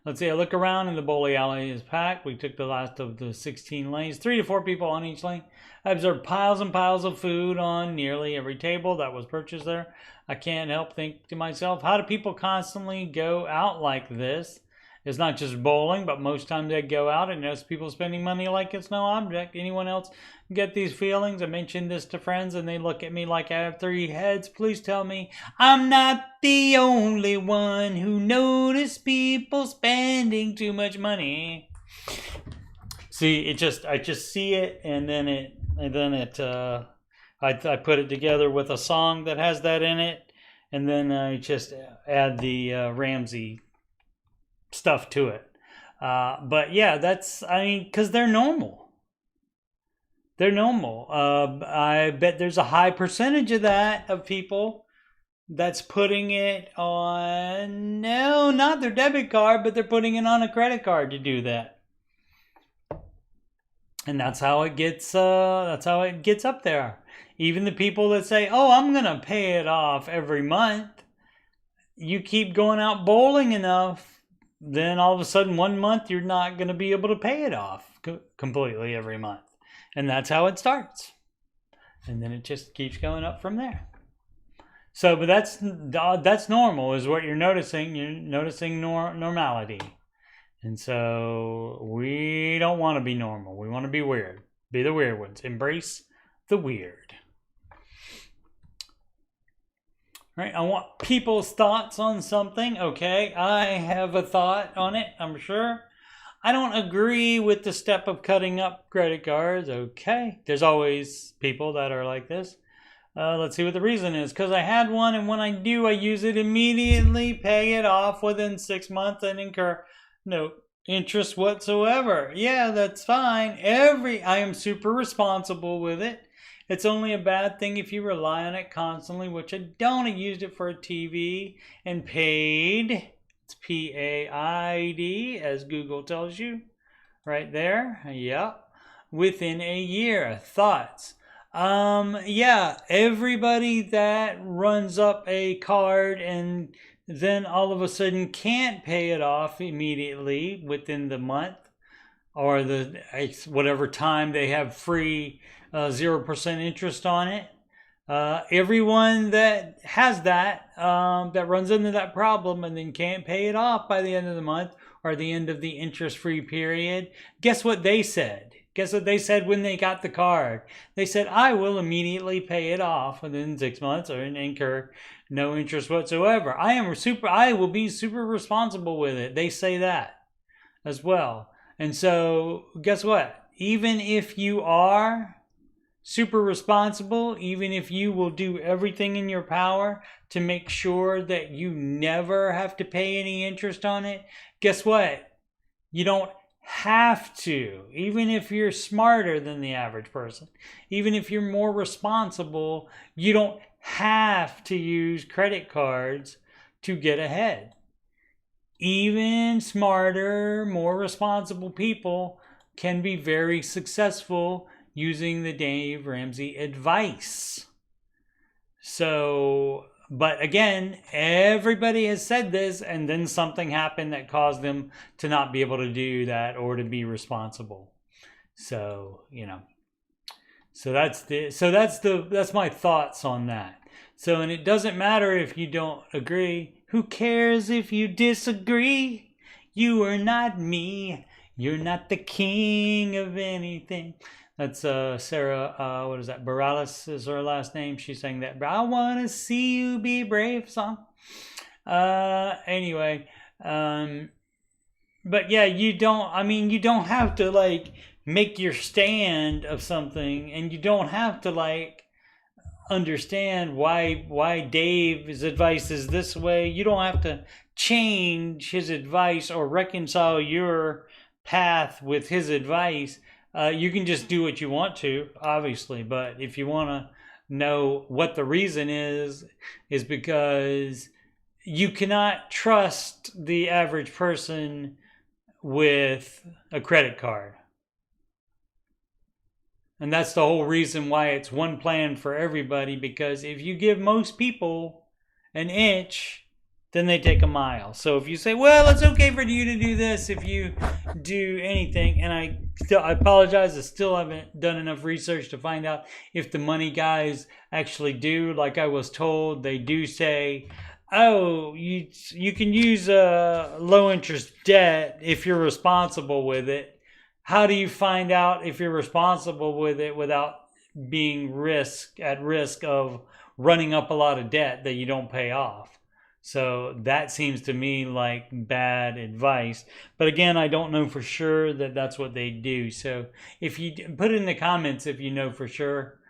Let's see, I look around and the bowling alley is packed. We took the last of the 16 lanes, 3 to 4 people on each lane. I observed piles and piles of food on nearly every table that was purchased there. I can't help think to myself, how do people constantly go out like this? It's not just bowling, but most times they go out and notice people spending money like it's no object. Anyone else get these feelings? I mentioned this to friends and they look at me like I have 3 heads. Please tell me I'm not the only one who noticed people spending too much money. See, I just see it, and then I put it together with a song that has that in it, and then I just add the Ramsey stuff to it. But yeah, because they're normal. They're normal. I bet there's a high percentage of that, of people that's putting it on, no, not their debit card, but they're putting it on a credit card to do that. And that's how it gets up there. Even the people that say, oh, I'm going to pay it off every month. You keep going out bowling enough, then all of a sudden 1 month you're not going to be able to pay it off completely every month. And that's how it starts. And then it just keeps going up from there. So, but that's normal, is what you're noticing. You're noticing normality. And so we don't want to be normal. We want to be weird. Be the weird ones. Embrace the weird. Right? I want people's thoughts on something. Okay, I have a thought on it, I'm sure. I don't agree with the step of cutting up credit cards. Okay, there's always people that are like this. Let's see what the reason is. Because I had one, and when I do, I use it immediately, pay it off within 6 months, and incur no interest whatsoever. Yeah, that's fine. I am super responsible with it. It's only a bad thing if you rely on it constantly, which I don't. I used it for a TV and paid. It's PAID, as Google tells you. Right there. Yeah. Within a year. Thoughts? Yeah, everybody that runs up a card and then all of a sudden can't pay it off immediately within the month or whatever time they have free 0% interest on it. Everyone that has that runs into that problem and then can't pay it off by the end of the month or the end of the interest-free period, guess what they said? Guess what they said when they got the card? They said, I will immediately pay it off within 6 months or incur no interest whatsoever. I will be super responsible with it. They say that as well. And so guess what? Even if you are super responsible, even if you will do everything in your power to make sure that you never have to pay any interest on it, guess what? You don't have to. Even if you're smarter than the average person, even if you're more responsible, you don't have to use credit cards to get ahead. Even smarter, more responsible people can be very successful using the Dave Ramsey advice. So, but again, everybody has said this, and then something happened that caused them to not be able to do that or to be responsible. So, so that's my thoughts on that. So, and it doesn't matter if you don't agree. Who cares if you disagree? You are not me. You're not the king of anything. That's Sarah, what is that? Bareilles is her last name. She sang that I Want to See You Be Brave song. Anyway, but yeah, you don't. I mean, you don't have to like make your stand of something, and you don't have to like understand why Dave's advice is this way. You don't have to change his advice or reconcile your path with his advice. You can just do what you want to, obviously. But if you want to know what the reason is because you cannot trust the average person with a credit card. And that's the whole reason why it's one plan for everybody, because if you give most people an inch, then they take a mile. So if you say, well, it's okay for you to do this if you do anything, and I apologize, I still haven't done enough research to find out if the money guys actually do. Like I was told, they do say, oh, you can use low interest debt if you're responsible with it. How do you find out if you're responsible with it without being at risk of running up a lot of debt that you don't pay off? So that seems to me like bad advice. But again, I don't know for sure that that's what they do. So if you put it in the comments if you know for sure,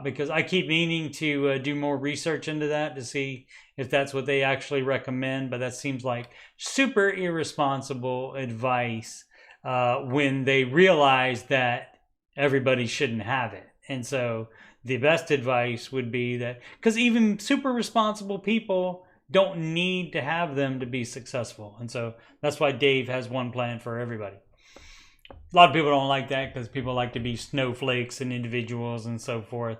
because I keep meaning to do more research into that to see if that's what they actually recommend. But that seems like super irresponsible advice when they realize that everybody shouldn't have it. And so the best advice would be that, because even super responsible people don't need to have them to be successful. And so that's why Dave has one plan for everybody. A lot of people don't like that because people like to be snowflakes and individuals and so forth.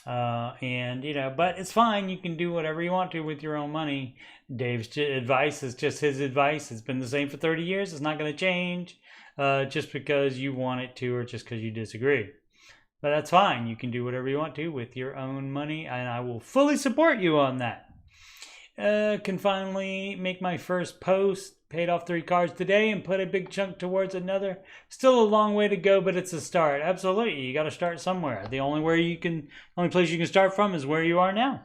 And, you know, but it's fine. You can do whatever you want to with your own money. Dave's advice is just his advice. It's been the same for 30 years. It's not going to change just because you want it to or just because you disagree. But that's fine. You can do whatever you want to with your own money, and I will fully support you on that. Can finally make my first post. Paid off 3 cards today and put a big chunk towards another. Still a long way to go, but it's a start. Absolutely, you got to start somewhere. The only place you can start from is where you are now.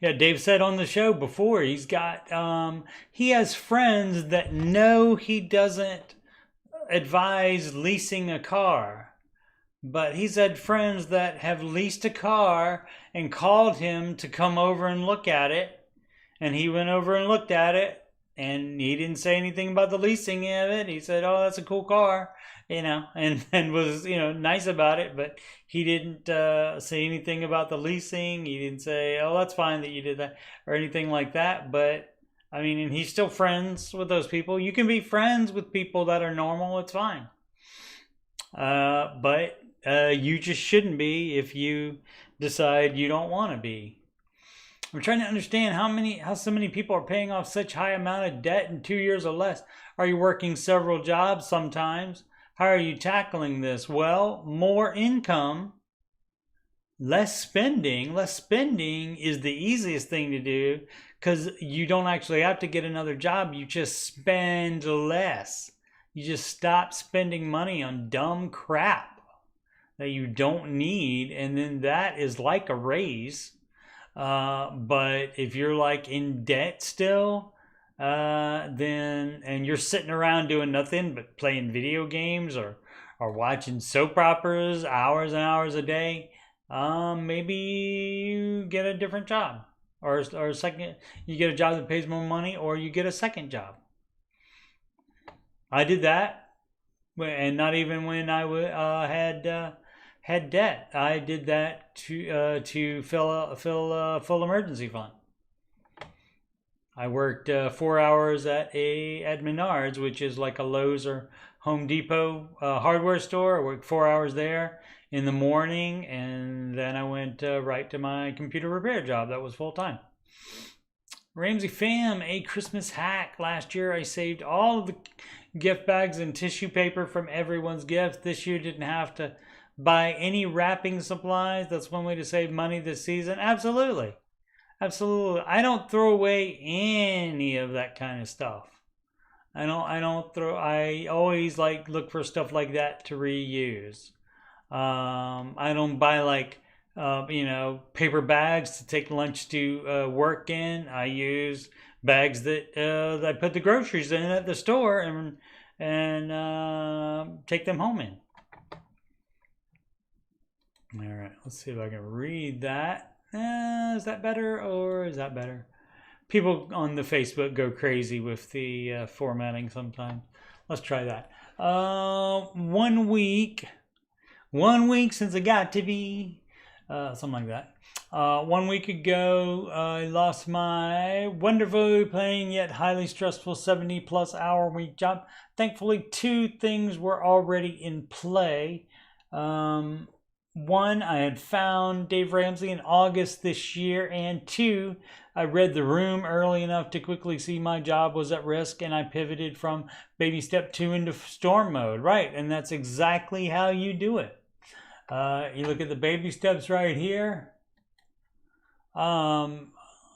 Yeah, Dave said on the show before, he has friends that know he doesn't advise leasing a car. But he's had friends that have leased a car and called him to come over and look at it. And he went over and looked at it, and he didn't say anything about the leasing of it. He said, oh, that's a cool car, you know, and was, you know, nice about it. But he didn't say anything about the leasing. He didn't say, oh, that's fine that you did that or anything like that. But, I mean, and he's still friends with those people. You can be friends with people that are normal. It's fine. But you just shouldn't be if you decide you don't want to be. I'm trying to understand how so many people are paying off such high amount of debt in 2 years or less. Are you working several jobs sometimes? How are you tackling this? Well, more income, less spending. Less spending is the easiest thing to do because you don't actually have to get another job. You just spend less. You just stop spending money on dumb crap that you don't need, and then that is like a raise. But if you're like in debt still, then, and you're sitting around doing nothing but playing video games or watching soap operas hours and hours a day, maybe you get a different job or a second, you get a job that pays more money, or you get a second job. I did that, and not even when I had debt. I did that to fill a full emergency fund. I worked 4 hours at Menards, which is like a Lowe's or Home Depot hardware store. I worked 4 hours there in the morning, and then I went right to my computer repair job. That was full time. Ramsey fam, a Christmas hack. Last year I saved all of the gift bags and tissue paper from everyone's gift. This year didn't have to buy any wrapping supplies. That's one way to save money this season. Absolutely. Absolutely. I don't throw away any of that kind of stuff. I always like look for stuff like that to reuse. I don't buy like paper bags to take lunch to work in. I use bags that I put the groceries in at the store and take them home in. All right, let's see if I can read that. Is that better or is that better? People on the Facebook go crazy with the formatting sometimes. Let's try that. 1 week. 1 week since I got to be. Something like that. 1 week ago, I lost my wonderful paying yet highly stressful 70+ hour week job. Thankfully, 2 things were already in play. One, I had found Dave Ramsey in August this year, and 2, I read the room early enough to quickly see my job was at risk, and I pivoted from baby step 2 into storm mode. Right, and that's exactly how you do it. You look at the baby steps right here. You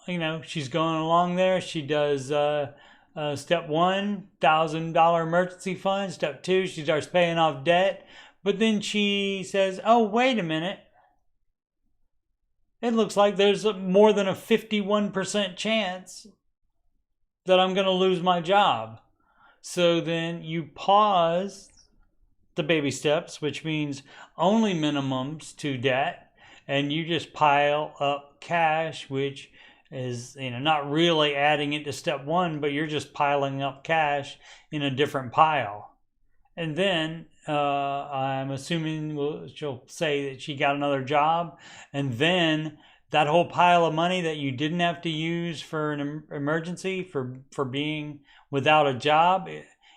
know, she's going along there. She does step 1, $1,000 emergency fund. Step 2, she starts paying off debt. But then she says, oh, wait a minute. It looks like there's more than a 51% chance that I'm going to lose my job. So then you pause the baby steps, which means only minimums to debt, and you just pile up cash, which is, you know, not really adding it to step 1, but you're just piling up cash in a different pile. And then I'm assuming she'll say that she got another job, and then that whole pile of money that you didn't have to use for an emergency for being without a job,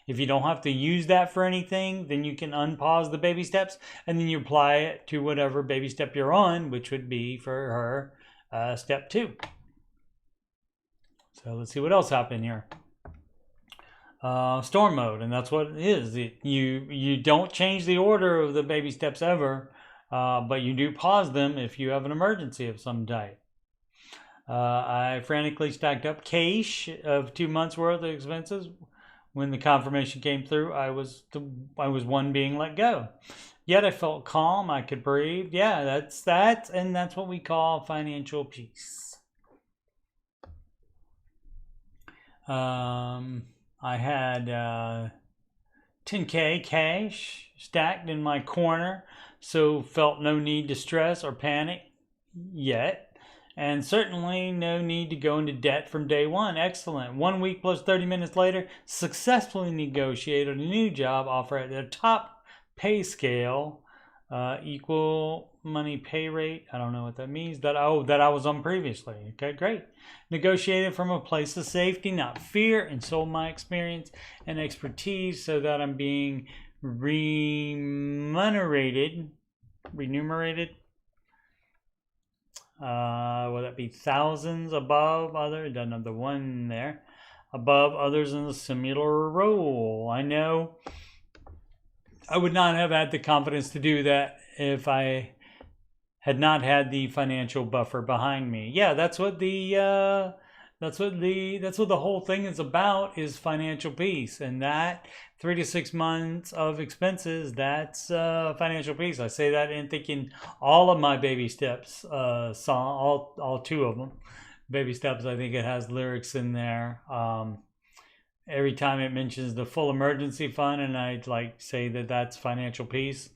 if you don't have to use that for anything, then you can unpause the baby steps, and then you apply it to whatever baby step you're on, which would be for her step 2. So let's see what else happened here. Storm mode, and that's what it is. You don't change the order of the baby steps ever, but you do pause them if you have an emergency of some type. I frantically stacked up cash of 2 months worth of expenses. When the confirmation came through, I was one being let go. Yet I felt calm. I could breathe. Yeah, that's what we call financial peace. I had 10K cash stacked in my corner, so felt no need to stress or panic yet, and certainly no need to go into debt from day one. Excellent. 1 week plus 30 minutes later, successfully negotiated a new job offer at the top pay scale, equal money pay rate. I don't know what that means. That I was on previously. Okay, great. Negotiated from a place of safety, not fear, and sold my experience and expertise so that I'm being remunerated. Will that be thousands above other? Doesn't have the one there. Above others in a similar role. I know I would not have had the confidence to do that if I had not had the financial buffer behind me. Yeah, that's what the whole thing is about, is financial peace. And that 3 to 6 months of expenses, that's financial peace. I say that in thinking all of my baby steps all 2 of them. Baby steps, I think it has lyrics in there. Every time it mentions the full emergency fund, and I'd like say that that's financial peace.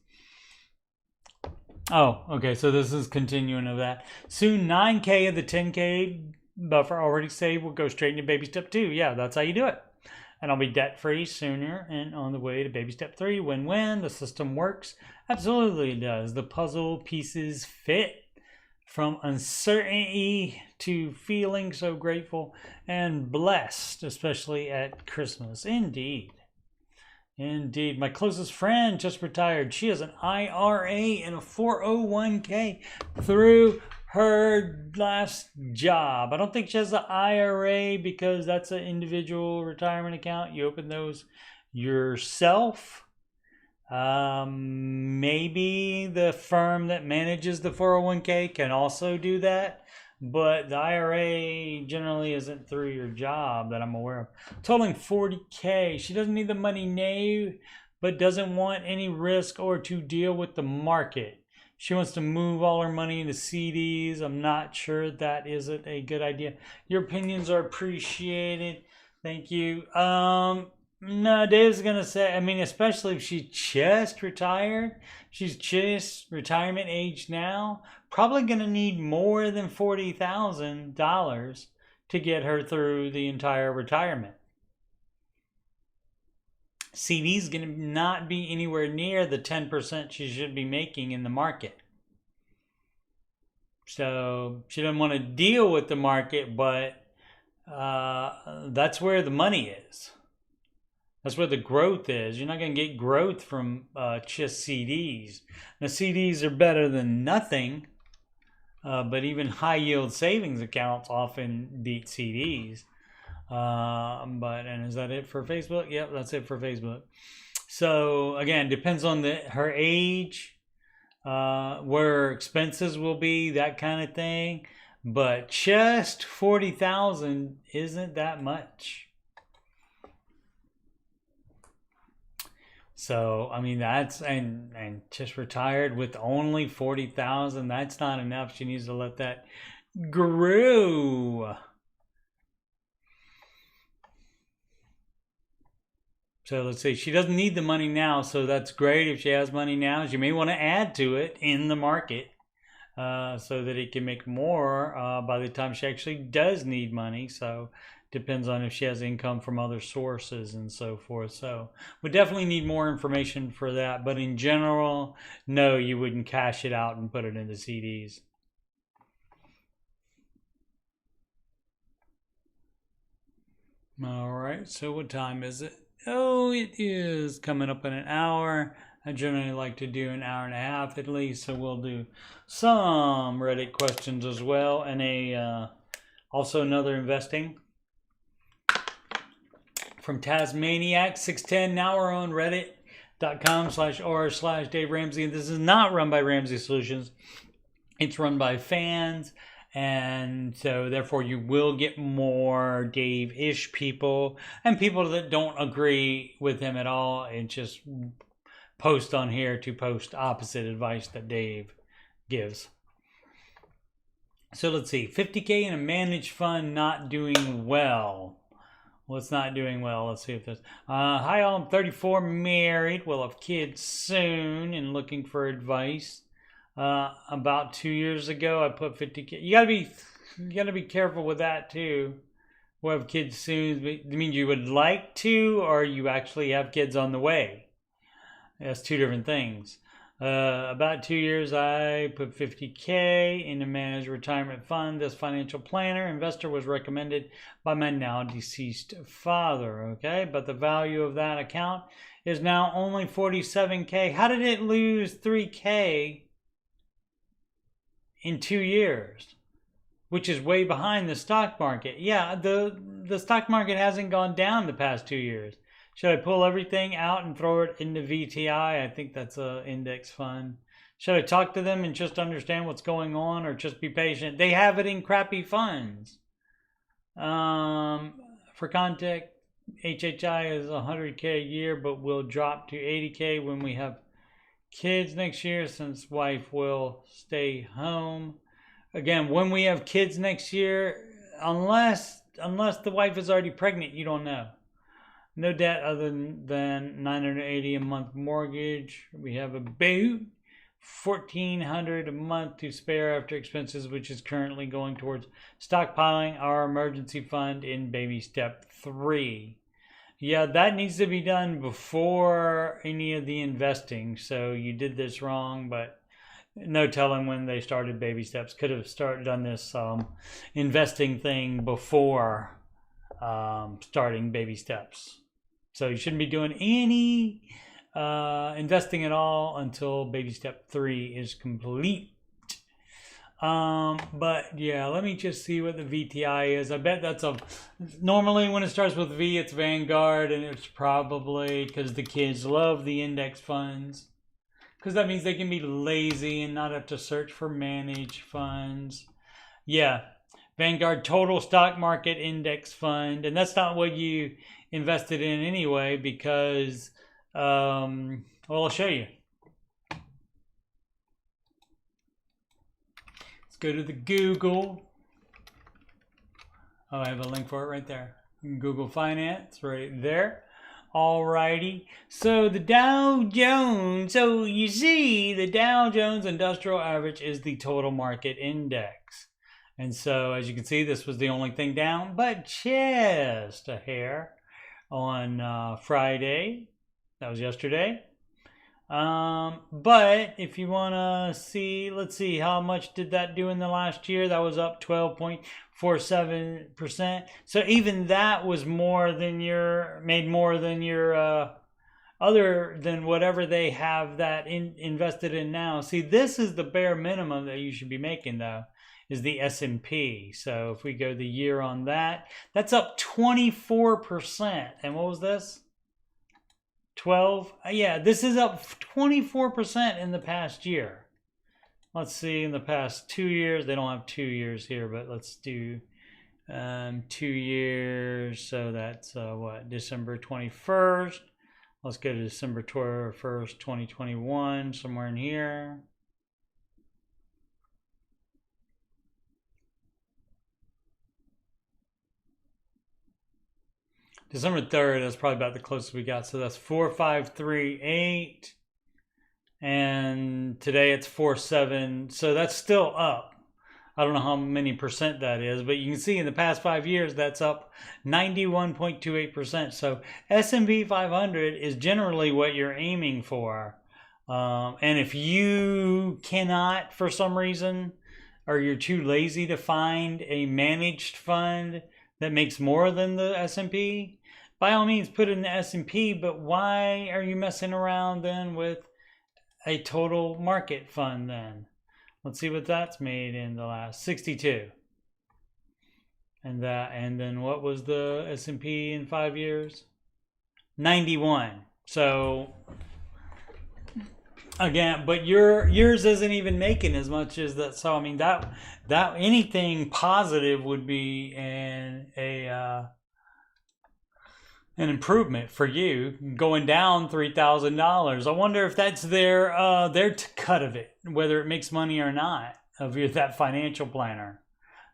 Oh, okay, so this is continuing of that. Soon 9K of the 10K buffer already saved will go straight into baby step 2. Yeah, that's how you do it. And I'll be debt free sooner and on the way to baby step 3. Win-win. The system works. Absolutely it does. The puzzle pieces fit. From uncertainty to feeling so grateful and blessed, especially at Christmas. Indeed. Indeed. My closest friend just retired. She has an IRA and a 401k through her last job. I don't think she has an IRA because that's an individual retirement account. You open those yourself. Maybe the firm that manages the 401k can also do that, but the IRA generally isn't through your job that I'm aware of. Totaling 40K. She doesn't need the money now, but doesn't want any risk or to deal with the market. She wants to move all her money into CDs. I'm not sure that isn't a good idea. Your opinions are appreciated. Thank you. No, Dave's gonna say, I mean, especially if she just retired, she's just retirement age now, probably gonna need more than $40,000 to get her through the entire retirement. CD's gonna not be anywhere near the 10% she should be making in the market. So she doesn't want to deal with the market, but that's where the money is. That's where the growth is. You're not going to get growth from just CDs. Now, CDs are better than nothing, but even high yield savings accounts often beat CDs. And is that it for Facebook? Yep, that's it for Facebook. So again, depends on her age, where her expenses will be, that kind of thing. But just 40,000 isn't that much. So, I mean, that's, and just retired with only 40,000, that's not enough. She needs to let that grow. So let's see, she doesn't need the money now, so that's great. If she has money now, she may want to add to it in the market so that it can make more by the time she actually does need money. So depends on if she has income from other sources and so forth. So we definitely need more information for that. But in general, no, you wouldn't cash it out and put it into CDs. All right, so what time is it? Oh, it is coming up in an hour. I generally like to do an hour and a half at least, so we'll do some Reddit questions as well, and also another investing from Tasmaniac610. Now we're on reddit.com/r/Dave Ramsey. This is not run by Ramsey Solutions. It's run by fans. And so therefore you will get more Dave-ish people and people that don't agree with him at all and just post on here to post opposite advice that Dave gives. So let's see, 50K in a managed fund not doing well. What's not doing well? Let's see if this. Hi all, I'm 34, married, will have kids soon and looking for advice. About 2 years ago, I put 50K. You gotta be careful with that too. We'll have kids soon. It means you would like to, or you actually have kids on the way. That's two different things. About 2 years, I put 50K in a managed retirement fund. This financial planner investor was recommended by my now deceased father. Okay, but the value of that account is now only 47K. How did it lose 3K? In 2 years, which is way behind the stock market. Yeah, the stock market hasn't gone down the past 2 years. Should I pull everything out and throw it into VTI? I think that's an index fund. Should I talk to them and just understand what's going on, or just be patient? They have it in crappy funds. For context, HHI is 100K a year, but will drop to 80K when we have kids next year, since wife will stay home. Again, when we have kids next year, unless the wife is already pregnant, you don't know. No debt other than $980 a month mortgage. We have about $1,400 a month to spare after expenses, which is currently going towards stockpiling our emergency fund in baby step 3. Yeah, that needs to be done before any of the investing. So you did this wrong, but no telling when they started baby steps. Could have done this investing thing before starting baby steps. So you shouldn't be doing any investing at all until baby step 3 is complete. But yeah, let me just see what the VTI is. I bet that's normally when it starts with V, it's Vanguard, and it's probably because the kids love the index funds, because that means they can be lazy and not have to search for managed funds. Yeah, Vanguard Total Stock Market Index Fund, and that's not what you invested in anyway, because well, I'll show you. go to the Google. Oh, I have a link for it right there. Google Finance right there. Alrighty. So the Dow Jones. So you see, the Dow Jones Industrial Average is the total market index. And so, as you can see, this was the only thing down, but just a hair on Friday. That was yesterday. But if you want to see, let's see, how much did that do in the last year? That was up 12.47%. So even that was more than made more than your, other than whatever they have that invested in now. See, this is the bare minimum that you should be making, though, is the S&P. So if we go the year on that, that's up 24%. And what was this? 12. Yeah, this is up 24% in the past year. Let's see, in the past 2 years, they don't have 2 years here, but let's do 2 years. So that's what, December 21st. Let's go to December 1st, 2021, somewhere in here. December 3rd, that's probably about the closest we got. So that's 4538. And today it's 47. So that's still up. I don't know how many percent that is, but you can see in the past 5 years, that's up 91.28%. So S&P 500 is generally what you're aiming for. And if you cannot, for some reason, or you're too lazy to find a managed fund that makes more than the S&P, by all means put it in the S&P, but why are you messing around then with a total market fund then? Let's see what that's made in the last 62. And then what was the S&P in 5 years? 91. So again, but yours isn't even making as much as that. So I mean that anything positive would be an improvement for you. Going down $3,000. I wonder if that's their cut of it, whether it makes money or not, of that financial planner.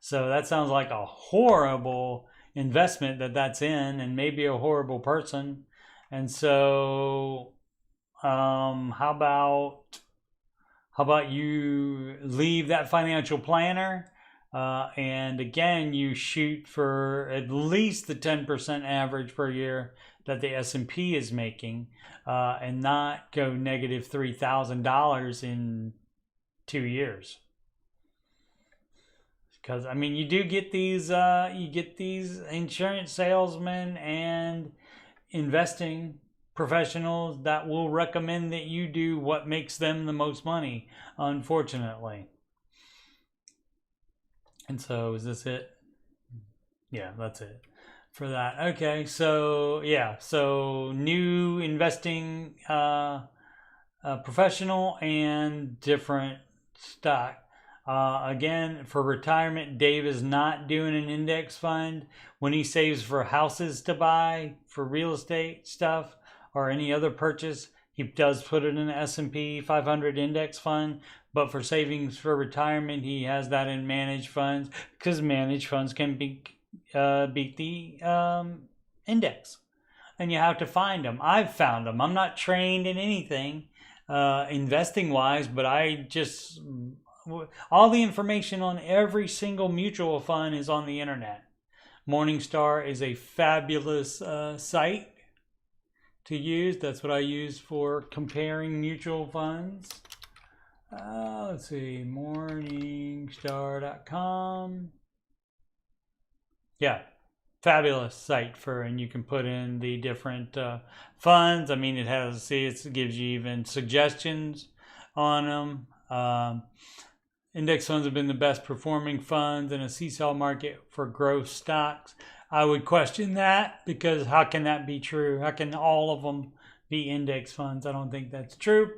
So that sounds like a horrible investment that's in, and maybe a horrible person. And so how about you leave that financial planner, and again, you shoot for at least the 10% average per year that the S&P is making, and not go negative $3,000 in 2 years. Because I mean, you do get these insurance salesmen and investing professionals that will recommend that you do what makes them the most money, unfortunately. And so is this it? Yeah, that's it for that. Okay, so yeah, so new investing professional and different stock. Again, for retirement, Dave is not doing an index fund. When he saves for houses to buy, for real estate stuff, or any other purchase, he does put it in an S&P 500 index fund. But for savings for retirement, he has that in managed funds, because managed funds can beat the index. And you have to find them. I've found them. I'm not trained in anything investing wise, but all the information on every single mutual fund is on the internet. Morningstar is a fabulous site to use. That's what I use for comparing mutual funds. Let's see, morningstar.com. Yeah, fabulous site and you can put in the different funds. I mean, it gives you even suggestions on them. Index funds have been the best performing funds in a seesaw market for growth stocks. I would question that, because how can that be true? How can all of them be index funds? I don't think that's true.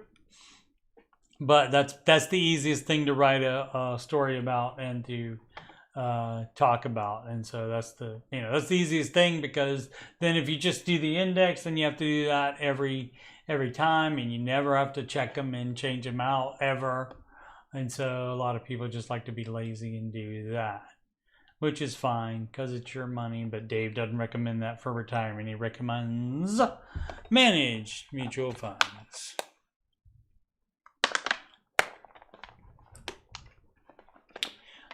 But that's the easiest thing to write a story about and to talk about. And so that's the easiest thing, because then if you just do the index, then you have to do that every time, and you never have to check them and change them out ever. And so a lot of people just like to be lazy and do that, which is fine because it's your money. But Dave doesn't recommend that for retirement. He recommends managed mutual funds.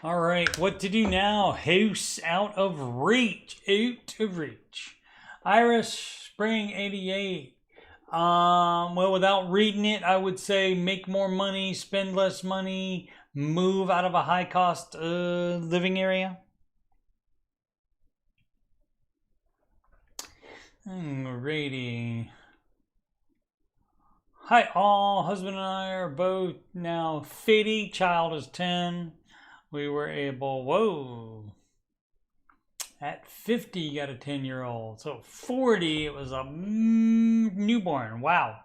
All right, what to do now? House out of reach. Out of reach. Iris Spring 88. Well, without reading it, I would say make more money, spend less money, move out of a high cost living area. Alrighty. Hi all, husband and I are both now 50, child is 10. We were able, whoa, at 50 you got a 10-year-old. So 40 it was a newborn. Wow.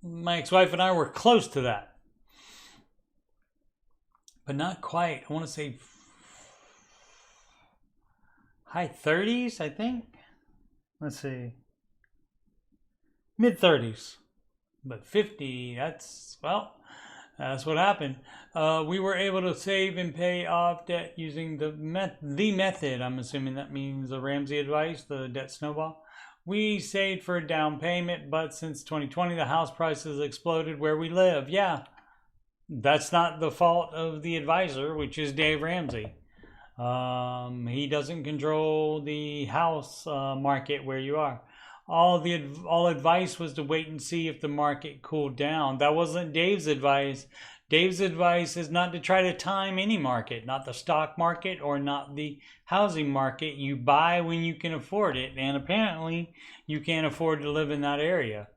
My ex-wife and I were close to that, but not quite. I want to say high 30s, I think. Let's see, mid 30s, but 50, that's, well, that's what happened. We were able to save and pay off debt using the method. I'm assuming that means the Ramsey advice, the debt snowball. We saved for a down payment, but since 2020, the house prices exploded where we live. Yeah, that's not the fault of the advisor, which is Dave Ramsey. He doesn't control the house market where you are. All advice was to wait and see if the market cooled down. That wasn't Dave's advice. Dave's advice is not to try to time any market, not the stock market or not the housing market. You buy when you can afford it, and apparently you can't afford to live in that area.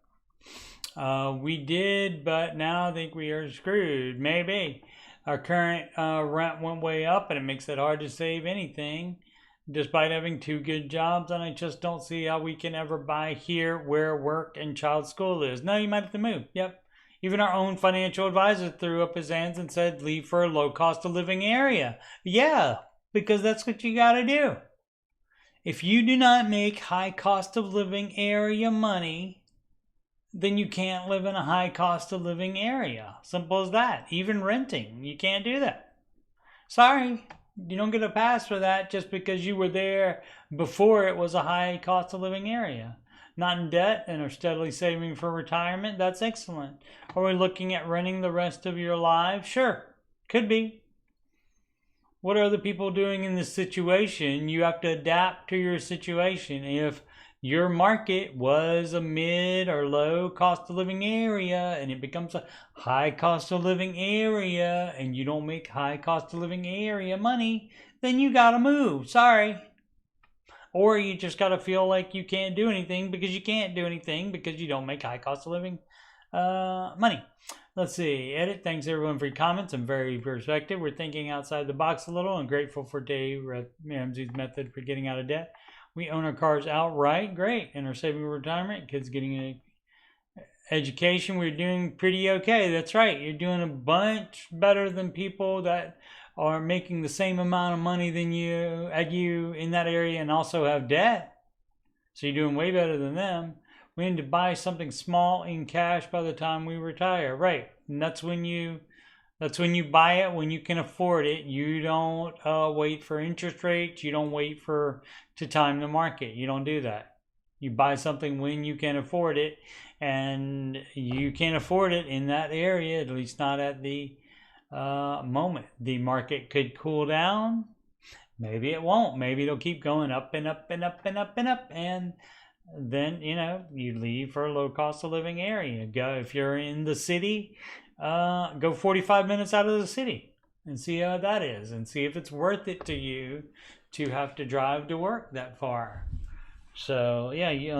We did, but now I think we are screwed. Maybe. Our current rent went way up, and it makes it hard to save anything despite having 2 good jobs, and I just don't see how we can ever buy here where work and child school is. No, you might have to move. Yep. Even our own financial advisor threw up his hands and said, leave for a low cost of living area. Yeah, because that's what you got to do. If you do not make high cost of living area money, then you can't live in a high cost of living area. Simple as that. Even renting, you can't do that. Sorry. You don't get a pass for that just because you were there before it was a high cost of living area. Not in debt and are steadily saving for retirement. That's excellent. Are we looking at renting the rest of your lives? Sure, could be. What are other people doing in this situation? You have to adapt to your situation. If your market was a mid or low cost of living area and it becomes a high cost of living area and you don't make high cost of living area money, then you gotta move. Sorry. Or you just gotta feel like you can't do anything because you can't do anything because you don't make high cost of living money. Let's see. Edit. Thanks everyone for your comments. I'm very perspective. We're thinking outside the box a little and grateful for Dave Ramsey's method for getting out of debt. We own our cars outright. Great. And are saving for retirement. Kids getting an education. We're doing pretty okay. That's right. You're doing a bunch better than people that are making the same amount of money than you in that area and also have debt. So you're doing way better than them. We need to buy something small in cash by the time we retire. Right. And that's when you buy it when you can afford it. You don't wait for interest rates. You don't wait to time the market. You don't do that. You buy something when you can afford it, and you can't afford it in that area, at least not at the moment. The market could cool down. Maybe it won't. Maybe it'll keep going up and up and up and up and up, and then you leave for a low cost of living area. Go if you're in the city. Go 45 minutes out of the city and see how that is and see if it's worth it to you to have to drive to work that far. So yeah, you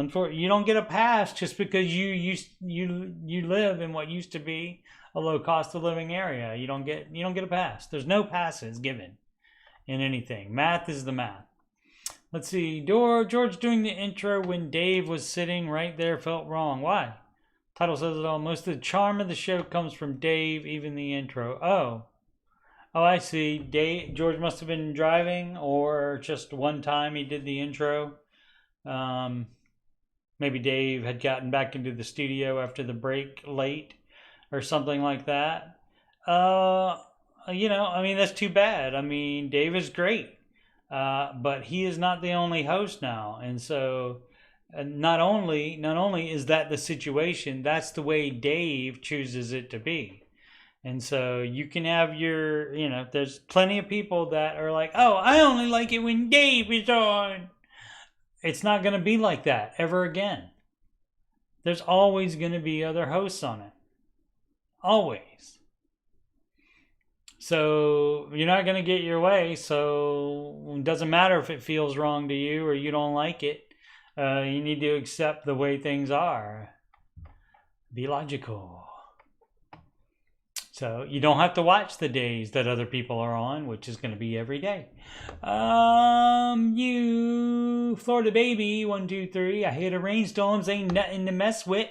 don't get a pass just because you live in what used to be a low cost of living area. You don't get a pass. There's no passes given in anything. Math is the math. Let's see. George doing the intro when Dave was sitting right there felt wrong. Why? Title says it all. Most of the charm of the show comes from Dave, even the intro. Oh, I see. George must have been driving, or just one time he did the intro. Maybe Dave had gotten back into the studio after the break late. or something like that. Uh, I mean, that's too bad. I mean, Dave is great, but he is not the only host now, and so not only is that the situation, that's the way Dave chooses it to be. And so you can have there's plenty of people that are like, oh, I only like it when Dave is on. It's not going to be like that ever again. There's always going to be other hosts on it. Always. So you're not going to get your way. So it doesn't matter if it feels wrong to you or you don't like it. You need to accept the way things are. Be logical. So you don't have to watch the days that other people are on, which is going to be every day. You Florida baby 123. I hate a rainstorms, ain't nothing to mess with.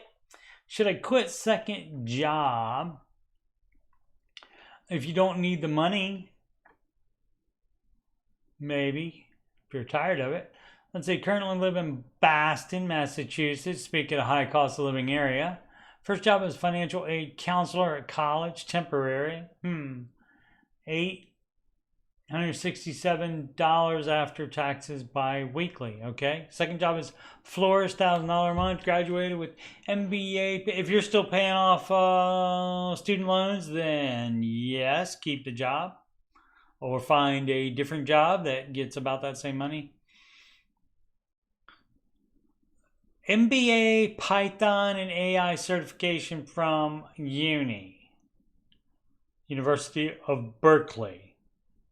Should I quit second job if you don't need the money? Maybe if you're tired of it. Let's say currently live in Boston, Massachusetts. Speaking of high cost of living area. First job is financial aid counselor at college, temporary. $867 after taxes bi-weekly. Okay. Second job is florist, $1,000 a month. Graduated with MBA. If you're still paying off student loans, then yes, keep the job, or find a different job that gets about that same money. MBA Python and AI certification from University of Berkeley,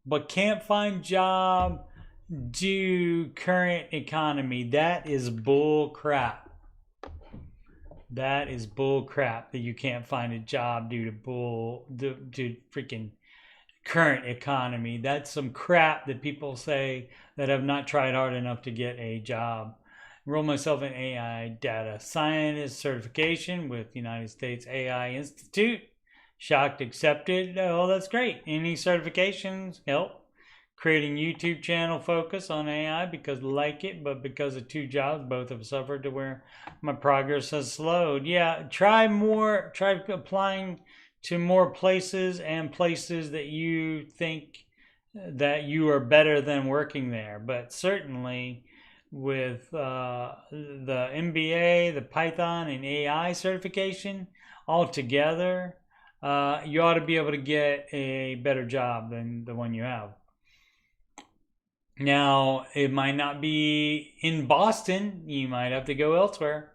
but can't find job due current economy. That is bull crap. That is bull crap that you can't find a job due to freaking current economy. That's some crap that people say that have not tried hard enough to get a job. Enroll myself in AI data scientist certification with United States AI Institute. Shocked accepted. Oh, that's great. Any certifications help. Creating YouTube channel focus on AI because like it, but because of two jobs, both have suffered to where my progress has slowed. Yeah, try applying to more places and places that you think that you are better than working there. But certainly with the MBA, the Python, and AI certification all together, you ought to be able to get a better job than the one you have. Now, it might not be in Boston. You might have to go elsewhere.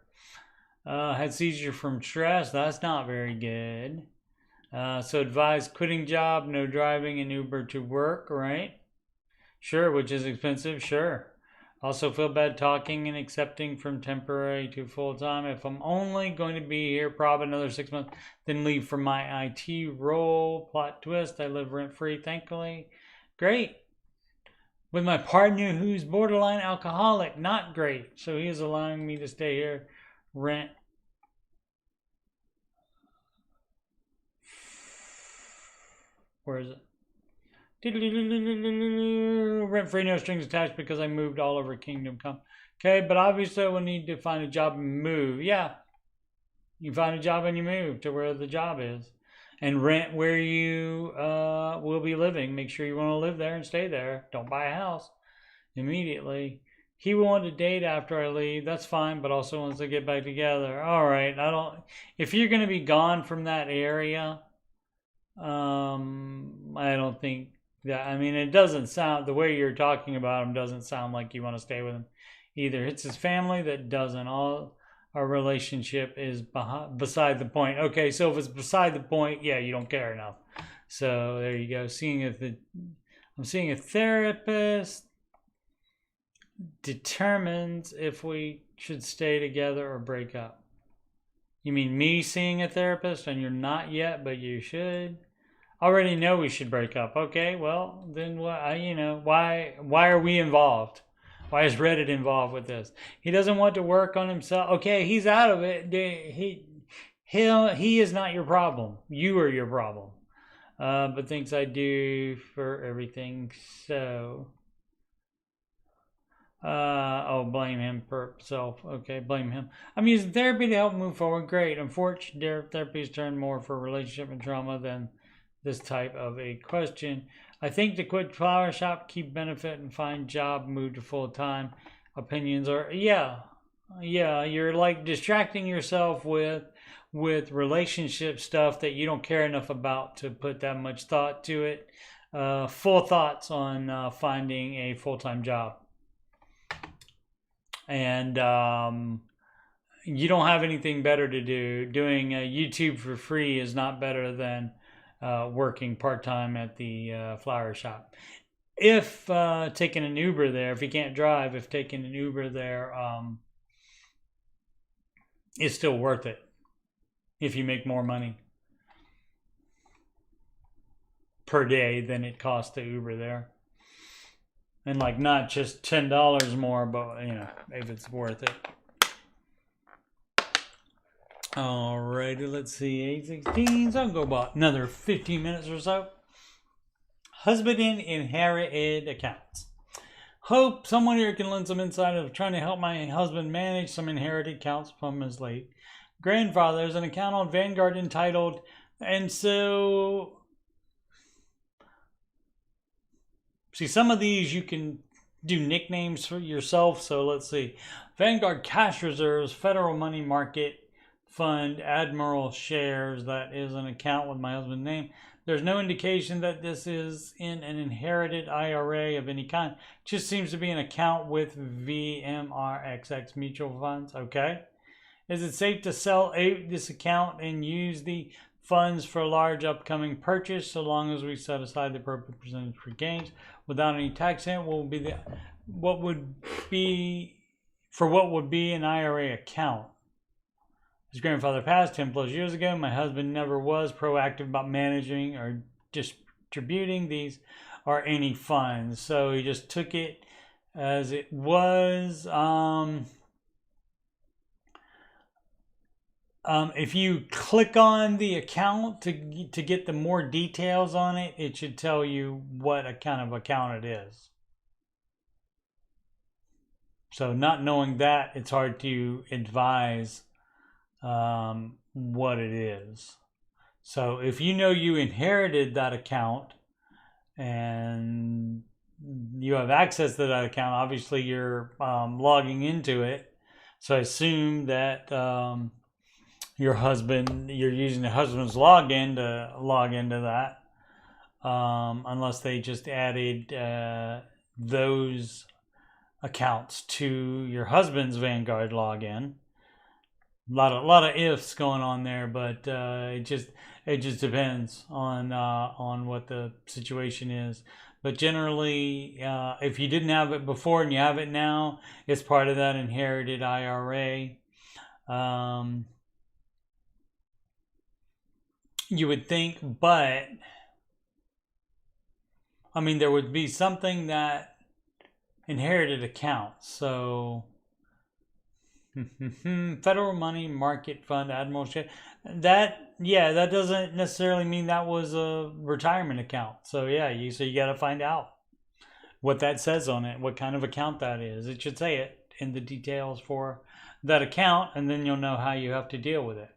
Had seizure from stress. That's not very good. So advise quitting job, no driving and Uber to work, right? Sure, which is expensive, sure. Also feel bad talking and accepting from temporary to full-time. If I'm only going to be here probably another 6 months, then leave for my IT role. Plot twist, I live rent-free, thankfully. Great. With my partner who's borderline alcoholic, not great. So he is allowing me to stay here, rent. Where is it? Rent free, no strings attached because I moved all over Kingdom Come. Okay, but obviously I will need to find a job and move. Yeah, you find a job and you move to where the job is. And rent where you will be living. Make sure you want to live there and stay there. Don't buy a house immediately. He will want to date after I leave. That's fine, but also wants to get back together. All right, if you're going to be gone from that area, I don't think that, I mean, it doesn't sound, the way you're talking about him doesn't sound like you want to stay with him either. It's his family that doesn't. All our relationship is beside the point. Okay, so if it's beside the point, yeah, you don't care enough. So there you go. I'm seeing a therapist. Determines if we should stay together or break up. You mean me seeing a therapist and you're not yet, but you should? Already know we should break up. Okay, well, then why are we involved? Why is Reddit involved with this? He doesn't want to work on himself. Okay, he's out of it. He is not your problem. You are your problem. But thinks I do for everything. So Oh, blame him for self. Okay, blame him. I'm using therapy to help move forward. Great. Unfortunately, therapy is turned more for relationship and trauma than this type of a question. I think to quit flower shop, keep benefit, and find job, move to full time. Opinions are yeah. You're like distracting yourself with relationship stuff that you don't care enough about to put that much thought to it. Full thoughts on finding a full time job. And you don't have anything better to do. Doing YouTube for free is not better than working part time at the flower shop. If taking an Uber there, if you can't drive, if taking an Uber there is still worth it if you make more money per day than it costs to Uber there. And like not just $10 more, but you know, if it's worth it. Alrighty, let's see. 816. So I'll go about another 15 minutes or so. Husband in inherited accounts. Hope someone here can lend some insight of trying to help my husband manage some inherited accounts from his late grandfather. There's an account on Vanguard entitled, and so see, some of these you can do nicknames for yourself. So let's see. Vanguard Cash Reserves, Federal Money Market Fund, Admiral Shares. That is an account with my husband's name. There's no indication that this is in an inherited IRA of any kind. Just seems to be an account with VMRXX mutual funds. Okay. Is it safe to sell this account and use the funds for a large upcoming purchase so long as we set aside the appropriate percentage for gains without any tax hit? What would be an IRA account? His grandfather passed 10 plus years ago. My husband never was proactive about managing or distributing these or any funds, so he just took it as it was. If you click on the account to get the more details on it, it should tell you what kind of account it is. So not knowing that, it's hard to advise what it is. So if you know you inherited that account and you have access to that account, obviously you're logging into it. So I assume that you're using the husband's login to log into that, unless they just added those accounts to your husband's Vanguard login. A lot of ifs going on there, but it just depends on what the situation is. But generally, if you didn't have it before and you have it now, it's part of that inherited IRA. You would think, but I mean, there would be something that inherited accounts. So Federal Money Market Fund, Admiral Share. That doesn't necessarily mean that was a retirement account. So yeah, you got to find out what that says on it, what kind of account that is. It should say it in the details for that account, and then you'll know how you have to deal with it.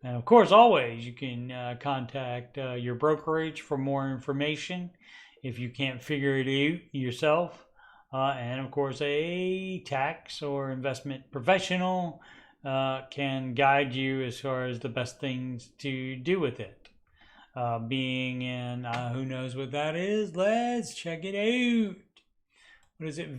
And of course, always you can contact your brokerage for more information if you can't figure it out yourself. And of course, a tax or investment professional can guide you as far as the best things to do with it. Being in, who knows what that is? Let's check it out. What is it?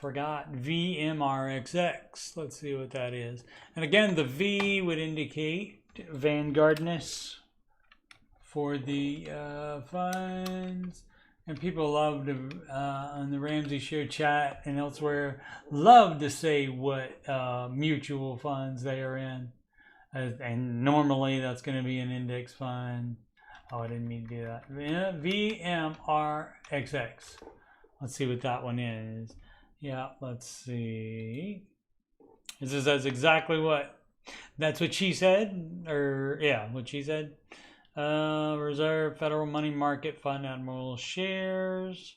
VMRXX. Let's see what that is. And again, the V would indicate Vanguardness for the funds. And people love to, on the Ramsey Show chat and elsewhere, love to say what mutual funds they are in. And normally that's going to be an index fund. Oh, I didn't mean to do that. VMRXX. Let's see what that one is. Yeah, let's see. This is exactly what, that's what she said, or yeah, what she said. Reserve Federal Money Market Fund, Admiral Shares.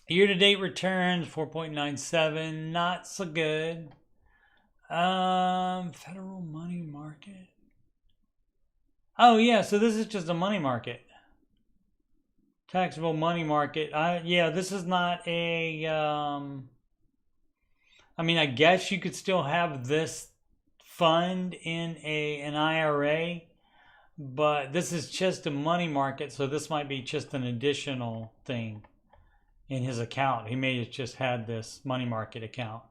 Year-to-date returns 4.97, not so good. Federal money market. Oh yeah, so this is just a money market. Taxable money market. Yeah, this is not a. I mean, I guess you could still have this fund in an IRA, but this is just a money market, so this might be just an additional thing in his account. He may have just had this money market account.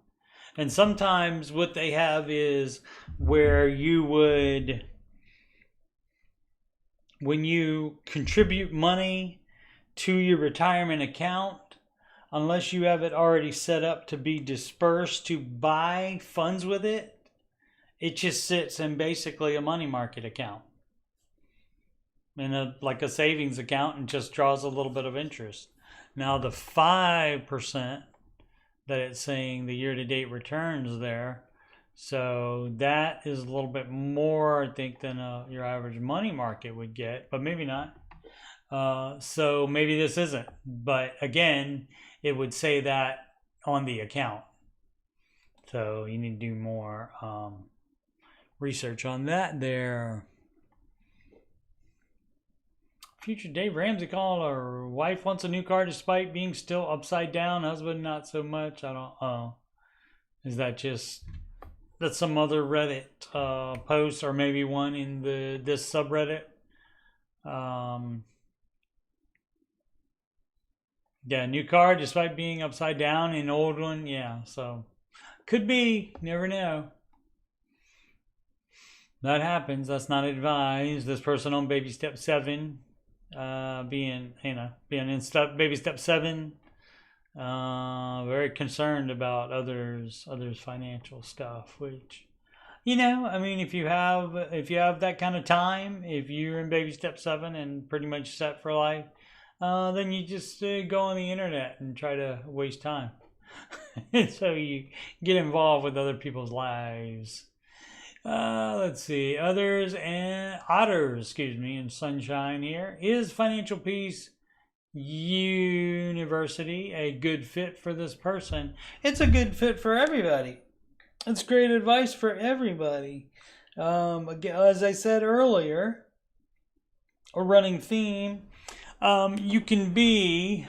And sometimes what they have is where you would, when you contribute money to your retirement account, unless you have it already set up to be dispersed to buy funds with it, it just sits in basically a money market account, in like a savings account, and just draws a little bit of interest. Now the 5% that it's saying the year-to-date returns there, so that is a little bit more, I think, than your average money market would get, but maybe not. So maybe this isn't, but again, it would say that on the account. So you need to do more research on that there. Future Dave Ramsey called, our wife wants a new car despite being still upside down. Husband, not so much. I don't. Is that just that's some other Reddit post, or maybe one in this subreddit? Yeah, new car despite being upside down, an old one. Yeah, so could be. Never know. That happens. That's not advised. This person on baby step 7. Being in baby step 7, very concerned about others financial stuff, which, I mean, if you have that kind of time, if you're in baby step 7 and pretty much set for life, then you just go on the internet and try to waste time. So you get involved with other people's lives. Let's see. Others and otters, in sunshine here. Is Financial Peace University a good fit for this person? It's a good fit for everybody. It's great advice for everybody. As I said earlier, a running theme, you can be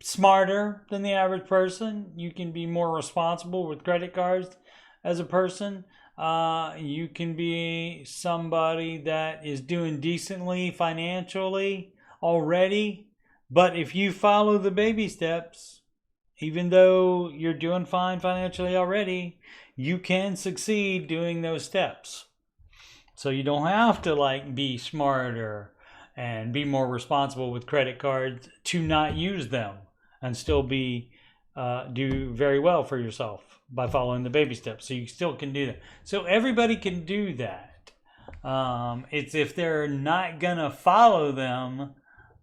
smarter than the average person. You can be more responsible with credit cards as a person. You can be somebody that is doing decently financially already. But if you follow the baby steps, even though you're doing fine financially already, you can succeed doing those steps. So you don't have to be smarter and be more responsible with credit cards to not use them and still do very well for yourself by following the baby steps. So you still can do that. So everybody can do that. It's if they're not gonna follow them,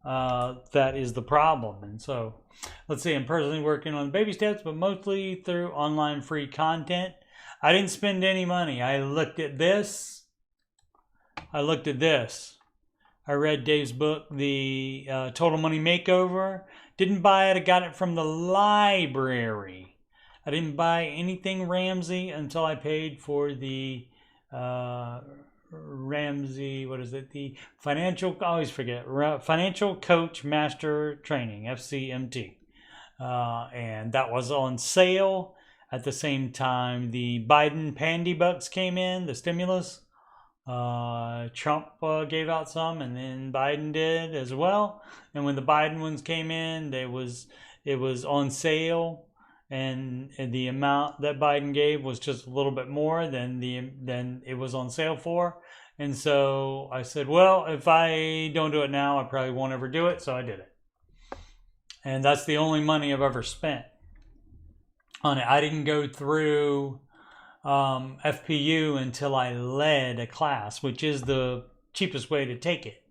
that is the problem. And so, let's see, I'm personally working on baby steps, but mostly through online free content. I didn't spend any money. I looked at this. I read Dave's book, The Total Money Makeover. Didn't buy it. I got it from the library. I didn't buy anything Ramsey until I paid for the Ramsey, the Financial, I always forget, Financial Coach Master Training, FCMT. And that was on sale. At the same time, the Biden Pandy Bucks came in, the stimulus. Trump gave out some, and then Biden did as well. And when the Biden ones came in, it was on sale, and the amount that Biden gave was just a little bit more than it was on sale for. And so I said, well, if I don't do it now, I probably won't ever do it. So I did it, and that's the only money I've ever spent on it. I didn't go through FPU until I led a class, which is the cheapest way to take it.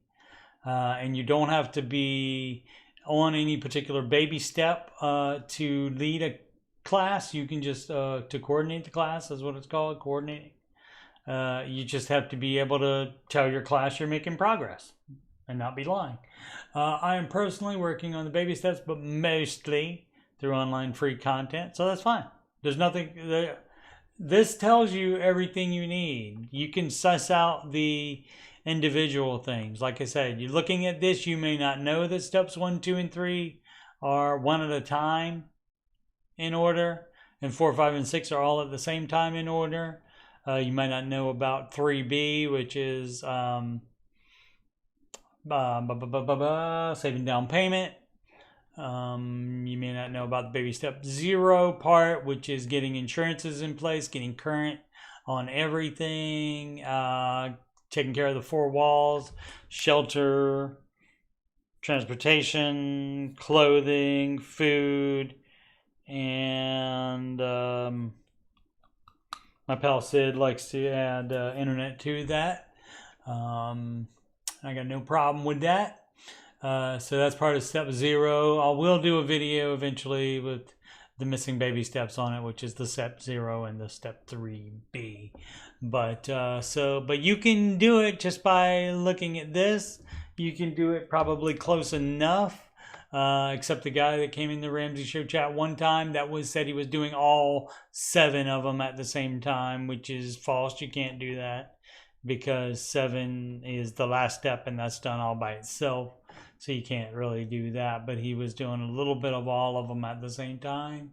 And you don't have to be on any particular baby step to lead a class. You can just, to coordinate the class is what it's called, coordinating. You just have to be able to tell your class you're making progress. and not be lying. I am personally working on the baby steps, but mostly through online free content, so that's fine. There's nothing. This tells you everything you need. You can suss out the individual things. Like I said, you're looking at this, you may not know that steps 1, 2, and 3 are one at a time in order, and 4, 5, and 6 are all at the same time in order. You might not know about 3B, which is saving down payment. You may not know about the baby step 0 part, which is getting insurances in place, getting current on everything, taking care of the 4 walls, shelter, transportation, clothing, food, and my pal Sid likes to add internet to that. I got no problem with that. So that's part of step 0. I will do a video eventually with the missing baby steps on it, which is the step 0 and the step 3B. But you can do it just by looking at this. You can do it probably close enough. Except the guy that came in the Ramsey show chat one time said he was doing all 7 of them at the same time, which is false. You can't do that because 7 is the last step and that's done all by itself. So you can't really do that, but he was doing a little bit of all of them at the same time.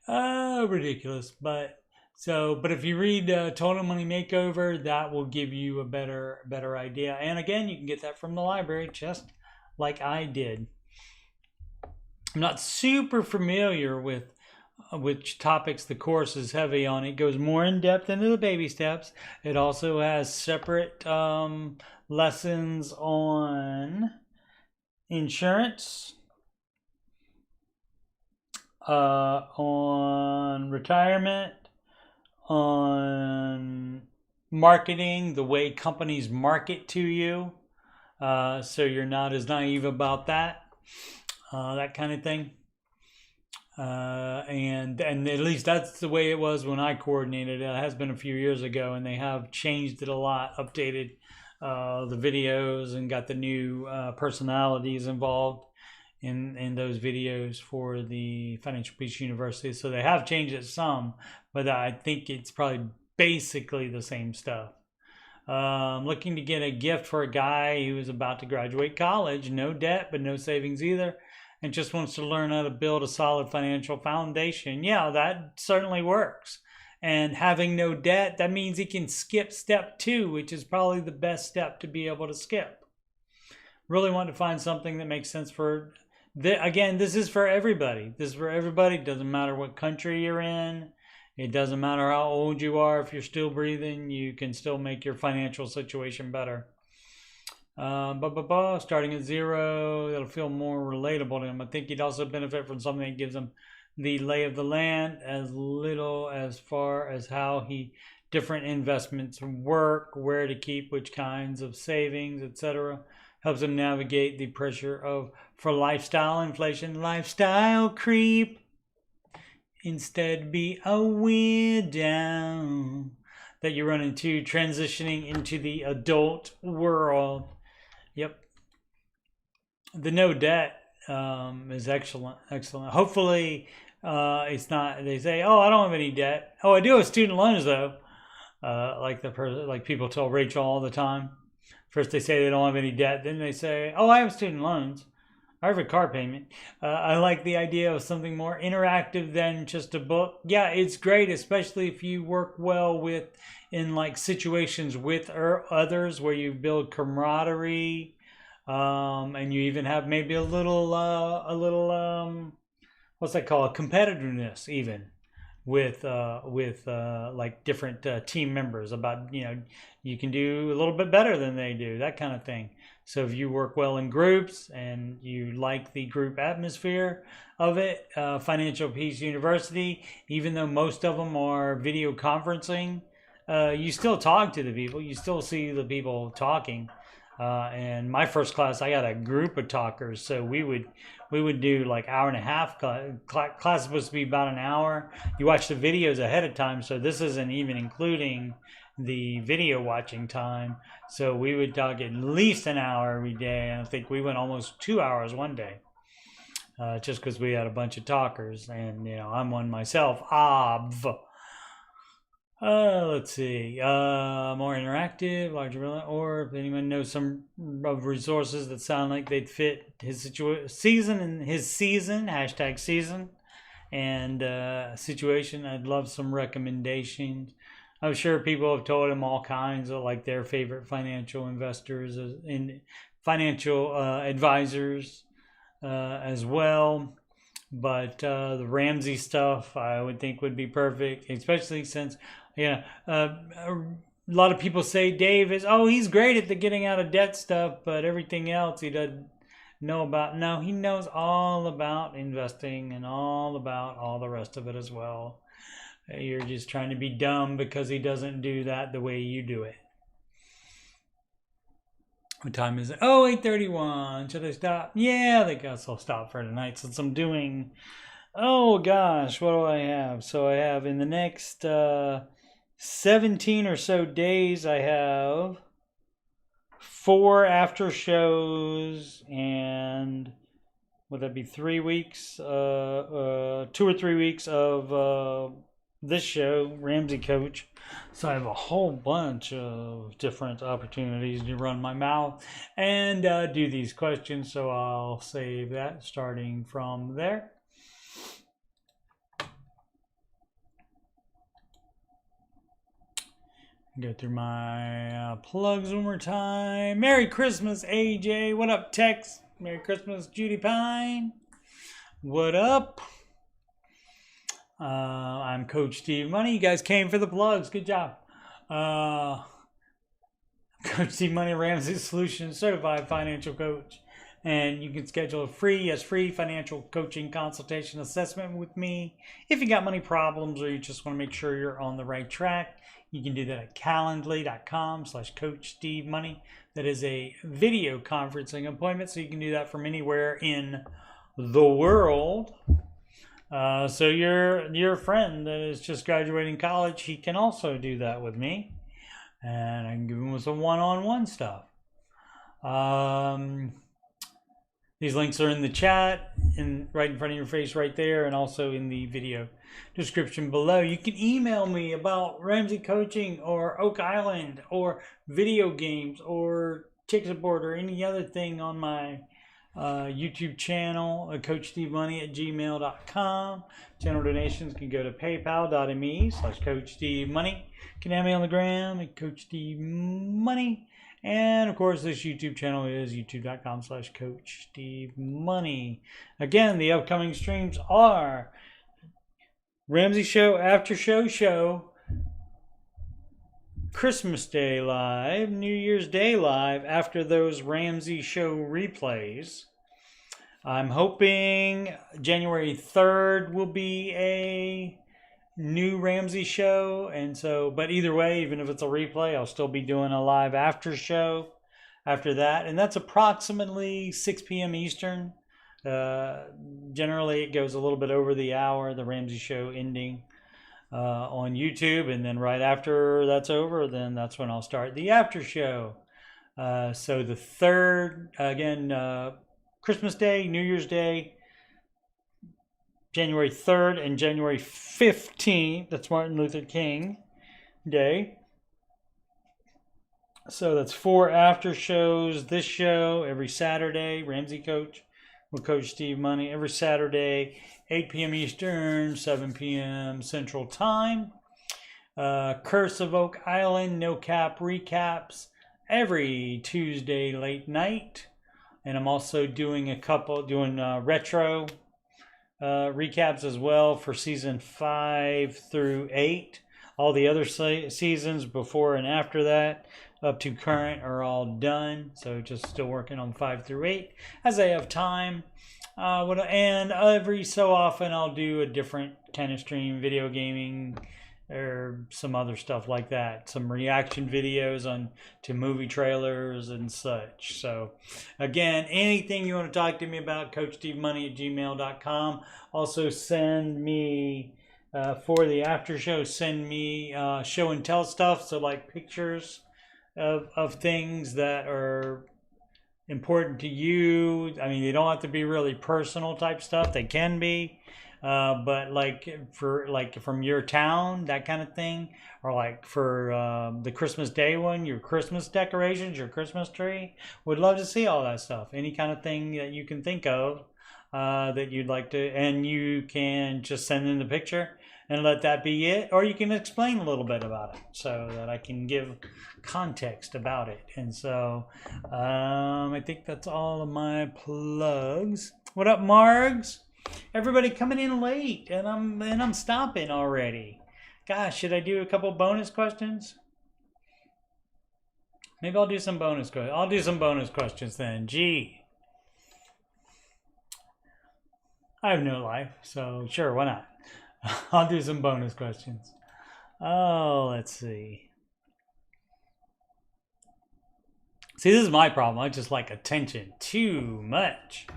Ridiculous. But if you read Total Money Makeover, that will give you a better idea. And again, you can get that from the library, just like I did. I'm not super familiar with which topics the course is heavy on. It goes more in depth into the baby steps. It also has separate lessons on insurance, on retirement, on marketing, the way companies market to you, so you're not as naive about that. That kind of thing. And at least that's the way it was when I coordinated it. It has been a few years ago, and they have changed it a lot, updated the videos, and got the new personalities involved in those videos for the Financial Peace University. So they have changed it some, but I think it's probably basically the same stuff. Looking to get a gift for a guy who is about to graduate college, no debt, but no savings either, and just wants to learn how to build a solid financial foundation. Yeah, that certainly works. And having no debt, that means he can skip step 2, which is probably the best step to be able to skip. Really want to find something that makes sense for, again, this is for everybody. This is for everybody. It doesn't matter what country you're in. It doesn't matter how old you are. If you're still breathing, you can still make your financial situation better. Starting at 0, that'll feel more relatable to him. I think he'd also benefit from something that gives him the lay of the land, as little as far as how different investments work, where to keep which kinds of savings, etc. Helps him navigate the pressure for lifestyle inflation, lifestyle creep. Instead, be aware down that you run into transitioning into the adult world. Yep. The no debt is excellent. Hopefully, it's not. They say, "Oh, I don't have any debt." Oh, I do have student loans though. Like people tell Rachel all the time. First they say they don't have any debt, then they say, "Oh, I have student loans. I have a car payment." I like the idea of something more interactive than just a book. Yeah, it's great, especially if you work well in like situations with others where you build camaraderie, and you even have maybe a little what's that called? Competitiveness even with like different team members about, you can do a little bit better than they do, that kind of thing. So if you work well in groups and you like the group atmosphere of it, Financial Peace University, even though most of them are video conferencing, you still talk to the people. You still see the people talking. And my first class, I got a group of talkers. So we would do like hour and a half. Class is supposed to be about an hour. You watch the videos ahead of time. So this isn't even including the video watching time. So we would talk at least an hour every day. And I think we went almost 2 hours one day. Just because we had a bunch of talkers, and I'm one myself. Let's see. More interactive, larger, or if anyone knows some of resources that sound like they'd fit his season hashtag season and situation, I'd love some recommendations. I'm sure people have told him all kinds of like their favorite financial investors and financial advisors as well. But the Ramsey stuff I would think would be perfect, especially since a lot of people say Dave he's great at the getting out of debt stuff, but everything else he doesn't know about. No, he knows all about investing and all about all the rest of it as well. You're just trying to be dumb because he doesn't do that the way you do it. What time is it? 8:31. Should I stop? Yeah, I guess I'll stop for tonight since I'm doing... Oh, gosh, what do I have? So I have in the next 17 or so days, I have 4 after shows and... Would that be 3 weeks? 2 or 3 weeks of this show, Ramsey Coach. So I have a whole bunch of different opportunities to run my mouth and do these questions. So I'll save that starting from there. Go through my plugs one more time. Merry Christmas, AJ. What up, Tex? Merry Christmas, Judy Pine. What up? I'm Coach Steve Money. You guys came for the plugs. Good job. Coach Steve Money, Ramsey Solutions, certified financial coach. And you can schedule a free financial coaching consultation assessment with me. If you got money problems or you just want to make sure you're on the right track, you can do that at calendly.com/Coach Steve Money. That is a video conferencing appointment, so you can do that from anywhere in the world. So your friend that is just graduating college, he can also do that with me, and I can give him some one-on-one stuff. These links are in the chat, right in front of your face right there, and also in the video description below. You can email me about Ramsey Coaching or Oak Island or video games or tech support or any other thing on my YouTube channel, CoachSteveMoney@gmail.com. General donations can go to paypal.me/CoachSteveMoney. You can have me on the gram at CoachSteveMoney. And of course, this YouTube channel is youtube.com/CoachSteveMoney. Again, the upcoming streams are Ramsey Show, After Show, Christmas Day Live, New Year's Day Live after those Ramsey Show replays. I'm hoping January 3rd will be a new Ramsey Show, and so, but either way, even if it's a replay, I'll still be doing a live after show after that, and that's approximately 6 p.m. Eastern. Generally, it goes a little bit over the hour, the Ramsey Show ending on YouTube, and then right after that's over, then that's when I'll start the after show. So the 3rd, again, Christmas Day, New Year's Day, January 3rd and January 15th. That's Martin Luther King Day. So that's 4 after shows. This show every Saturday, Ramsey Coach with Coach Steve Money, every Saturday, 8 p.m. Eastern, 7 p.m. Central Time. Curse of Oak Island, no cap recaps every Tuesday late night. And I'm also doing retro recaps as well for season 5 through 8. All the other seasons before and after that up to current are all done, so just still working on 5 through 8 as I have time. And every so often I'll do a different kind of stream, video gaming or some other stuff like that, some reaction videos to movie trailers and such. So again, anything you want to talk to me about, CoachSteveMoney@gmail.com. Also send me for the after show, send me show and tell stuff. So like pictures of things that are important to you. I mean, they don't have to be really personal type stuff. They can be, but like from your town, that kind of thing, or like for the Christmas Day one, your Christmas decorations, your Christmas tree. Would love to see all that stuff. Any kind of thing that you can think of that you'd like to, and you can just send in the picture and let that be it, or you can explain a little bit about it so that I can give context about it. And so I think that's all of my plugs. What up, Margs? Everybody coming in late, and I'm stopping already. Gosh, should I do a couple bonus questions? Maybe I'll do some bonus questions. I'll do some bonus questions then. Gee, I have no life, so sure, why not? I'll do some bonus questions. Oh, let's see. See, this is my problem. I just like attention too much.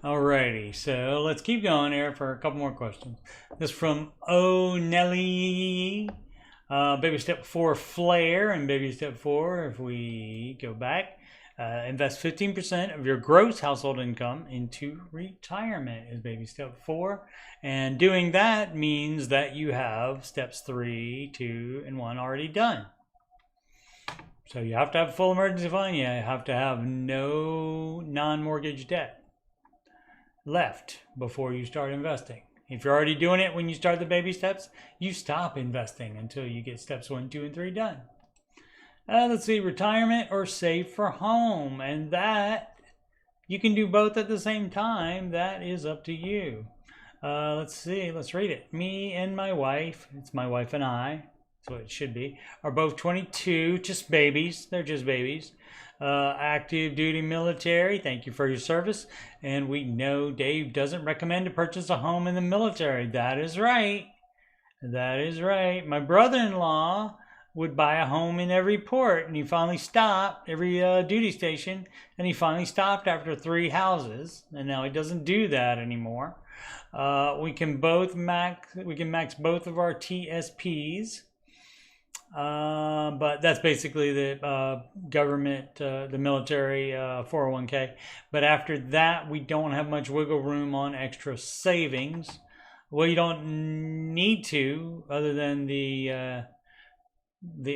Alrighty, so let's keep going here for a couple more questions. This from O Nelly. Baby step 4 flare, and baby step 4, if we go back, invest 15% of your gross household income into retirement is baby step 4. And doing that means that you have steps 3, 2, and 1 already done. So you have to have full emergency fund. You have to have no non-mortgage debt left before you start investing. If you're already doing it when you start the baby steps, you stop investing until you get steps 1, 2, and 3 done. Let's see, retirement or save for home. And that, you can do both at the same time. That is up to you. Let's see, let's read it. Me and my wife, it's my wife and I, that's what it should be, are both 22, just babies. They're just babies. Active duty military, thank you for your service. And we know Dave doesn't recommend to purchase a home in the military. That is right. That is right. My brother-in-law would buy a home in every port, and he finally stopped, every duty station, and he finally stopped after 3 houses, and now he doesn't do that anymore. We can max both of our TSPs, but that's basically the government, the military 401k. But after that, we don't have much wiggle room on extra savings. Well, you don't need to, other than the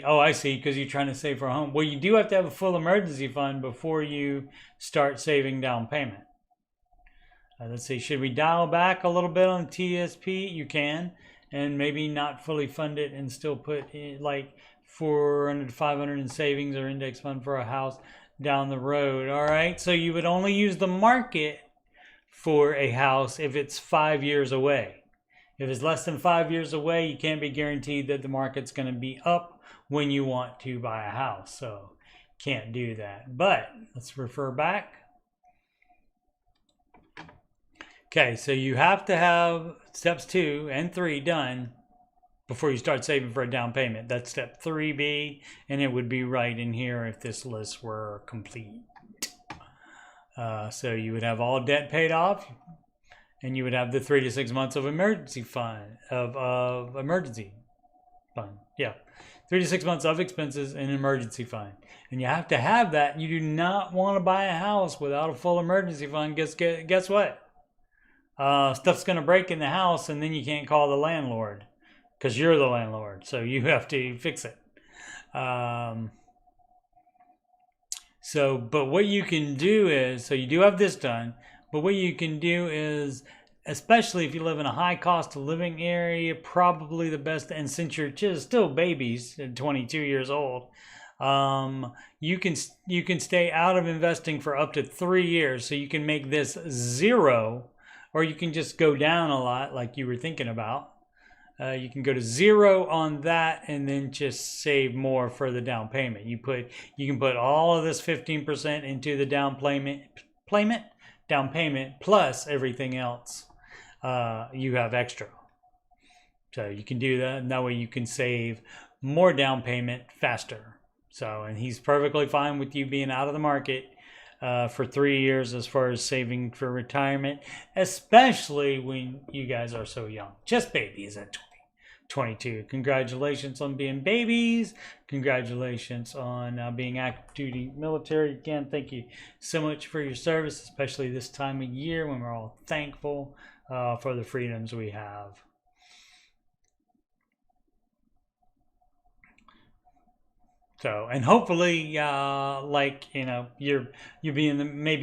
oh, I see, because you're trying to save for a home. Well, you do have to have a full emergency fund before you start saving down payment. Let's see, should we dial back a little bit on TSP? You can, and maybe not fully fund it and still put in like 400 to 500 in savings or index fund for a house down the road. All right, so you would only use the market for a house if it's 5 years away. If it's less than 5 years away, you can't be guaranteed that the market's going to be up when you want to buy a house. So can't do that. But let's refer back. Okay, so you have to have steps 2 and 3 done before you start saving for a down payment. That's step 3B, and it would be right in here if this list were complete. So you would have all debt paid off, and you would have the 3 to 6 months of emergency fund, of emergency fund. Yeah, 3 to 6 months of expenses and emergency fund. And you have to have that. You do not want to buy a house without a full emergency fund. Guess what? Stuff's going to break in the house, and then you can't call the landlord because you're the landlord. So you have to fix it. But what you can do is, so you do have this done, but what you can do is, especially if you live in a high cost of living area, probably the best, and since you're just still babies at 22 years old, you can stay out of investing for up to 3 years. So you can make this 0, or you can just go down a lot like you were thinking about. You can go to 0 on that and then just save more for the down payment. You can put all of this 15% into the down payment plus everything else you have extra. So you can do that, and that way you can save more down payment faster. So, and he's perfectly fine with you being out of the market for 3 years as far as saving for retirement, especially when you guys are so young. Just babies at 22. Congratulations on being babies. Congratulations on being active duty military. Again, thank you so much for your service, especially this time of year when we're all thankful for the freedoms we have. So, and hopefully, like, you know, you're maybe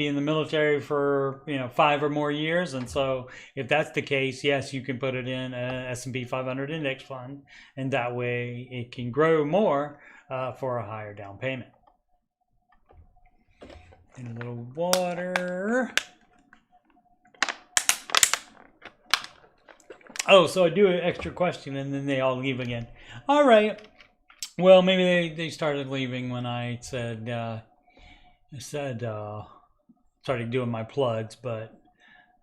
in the military for 5 or more years, and so if that's the case, yes, you can put it in a S&P 500 index fund, and that way it can grow more for a higher down payment. And a little water. Oh, so I do an extra question, and then they all leave again. All right. Well, maybe they started leaving when I said started doing my plugs, but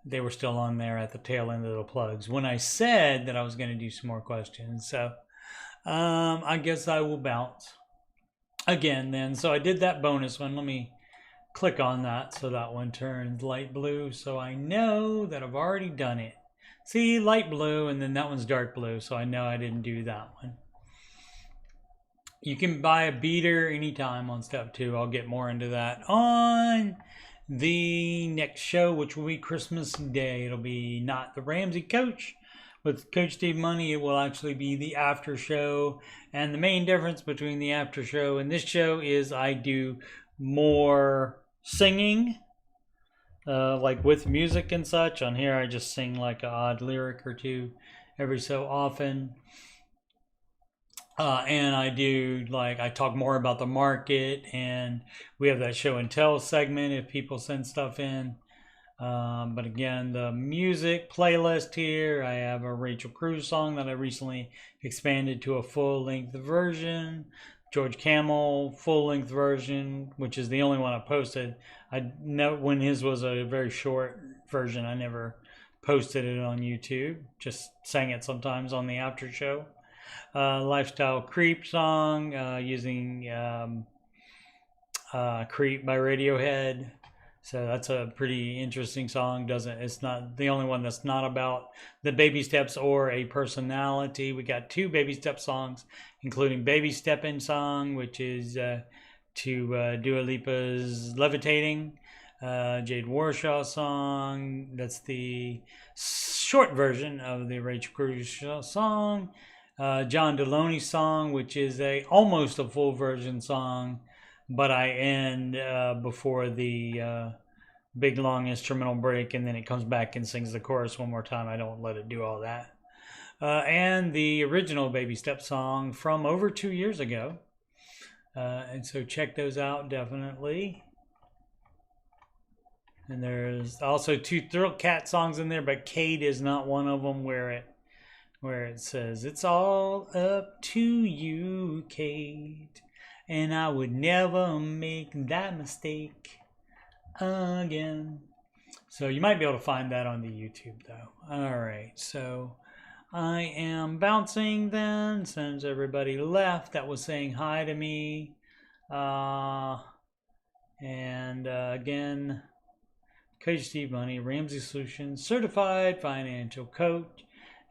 they were still on there at the tail end of the plugs when I said that I was going to do some more questions. So I guess I will bounce again then. So I did that bonus one. Let me click on that so that one turns light blue, so I know that I've already done it. See, light blue, and then that one's dark blue, so I know I didn't do that one. You can buy a beater anytime on step 2. I'll get more into that on the next show, which will be Christmas Day. It'll be not the Ramsey Coach with Coach Steve Money. It will actually be the after show. And the main difference between the after show and this show is I do more singing, like with music and such. On here, I just sing like an odd lyric or two every so often. And I talk more about the market, and we have that show and tell segment if people send stuff in. But again, the music playlist here, I have a Rachel Cruz song that I recently expanded to a full-length version. George Camel full-length version, which is the only one I posted. I know when his was a very short version, I never posted it on YouTube. Just sang it sometimes on the after show. Lifestyle Creep song using Creep by Radiohead. So that's a pretty interesting song. It's not the only one that's not about the baby steps or a personality. We got 2 baby step songs, including Baby Steppin' song, which is to Dua Lipa's Levitating. Jade Warshaw song. That's the short version of the Rachel Cruz song. John Deloney song, which is almost a full version song, but I end before the big long instrumental break, and then it comes back and sings the chorus one more time. I don't let it do all that. And the original Baby Step song from over 2 years ago. And so check those out, definitely. And there's also 2 Thrill Cat songs in there, but Kate is not one of them, where it says, "It's all up to you, Kate, and I would never make that mistake again." So you might be able to find that on the YouTube, though. All right, so I am bouncing then, since everybody left that was saying hi to me. Again, Coach Steve Money, Ramsey Solutions, Certified Financial Coach.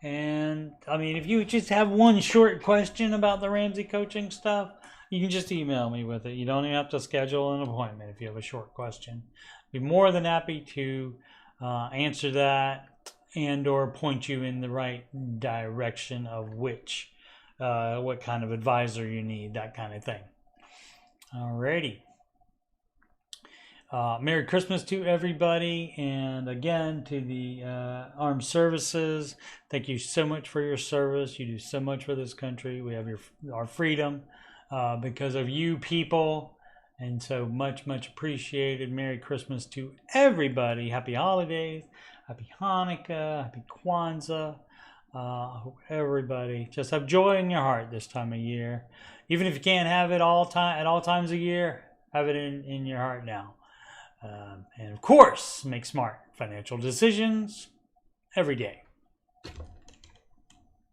And I mean, if you just have one short question about the Ramsey coaching stuff, you can just email me with it. You don't even have to schedule an appointment if you have a short question. I'd be more than happy to answer that and or point you in the right direction of what kind of advisor you need, that kind of thing. Alrighty. Merry Christmas to everybody, and again to the armed services. Thank you so much for your service. You do so much for this country. We have our freedom because of you people, and so much appreciated. Merry Christmas to everybody. Happy holidays. Happy Hanukkah. Happy Kwanzaa. Hope everybody just have joy in your heart this time of year. Even if you can't have it at all times of year, have it in your heart now. And of course, make smart financial decisions every day.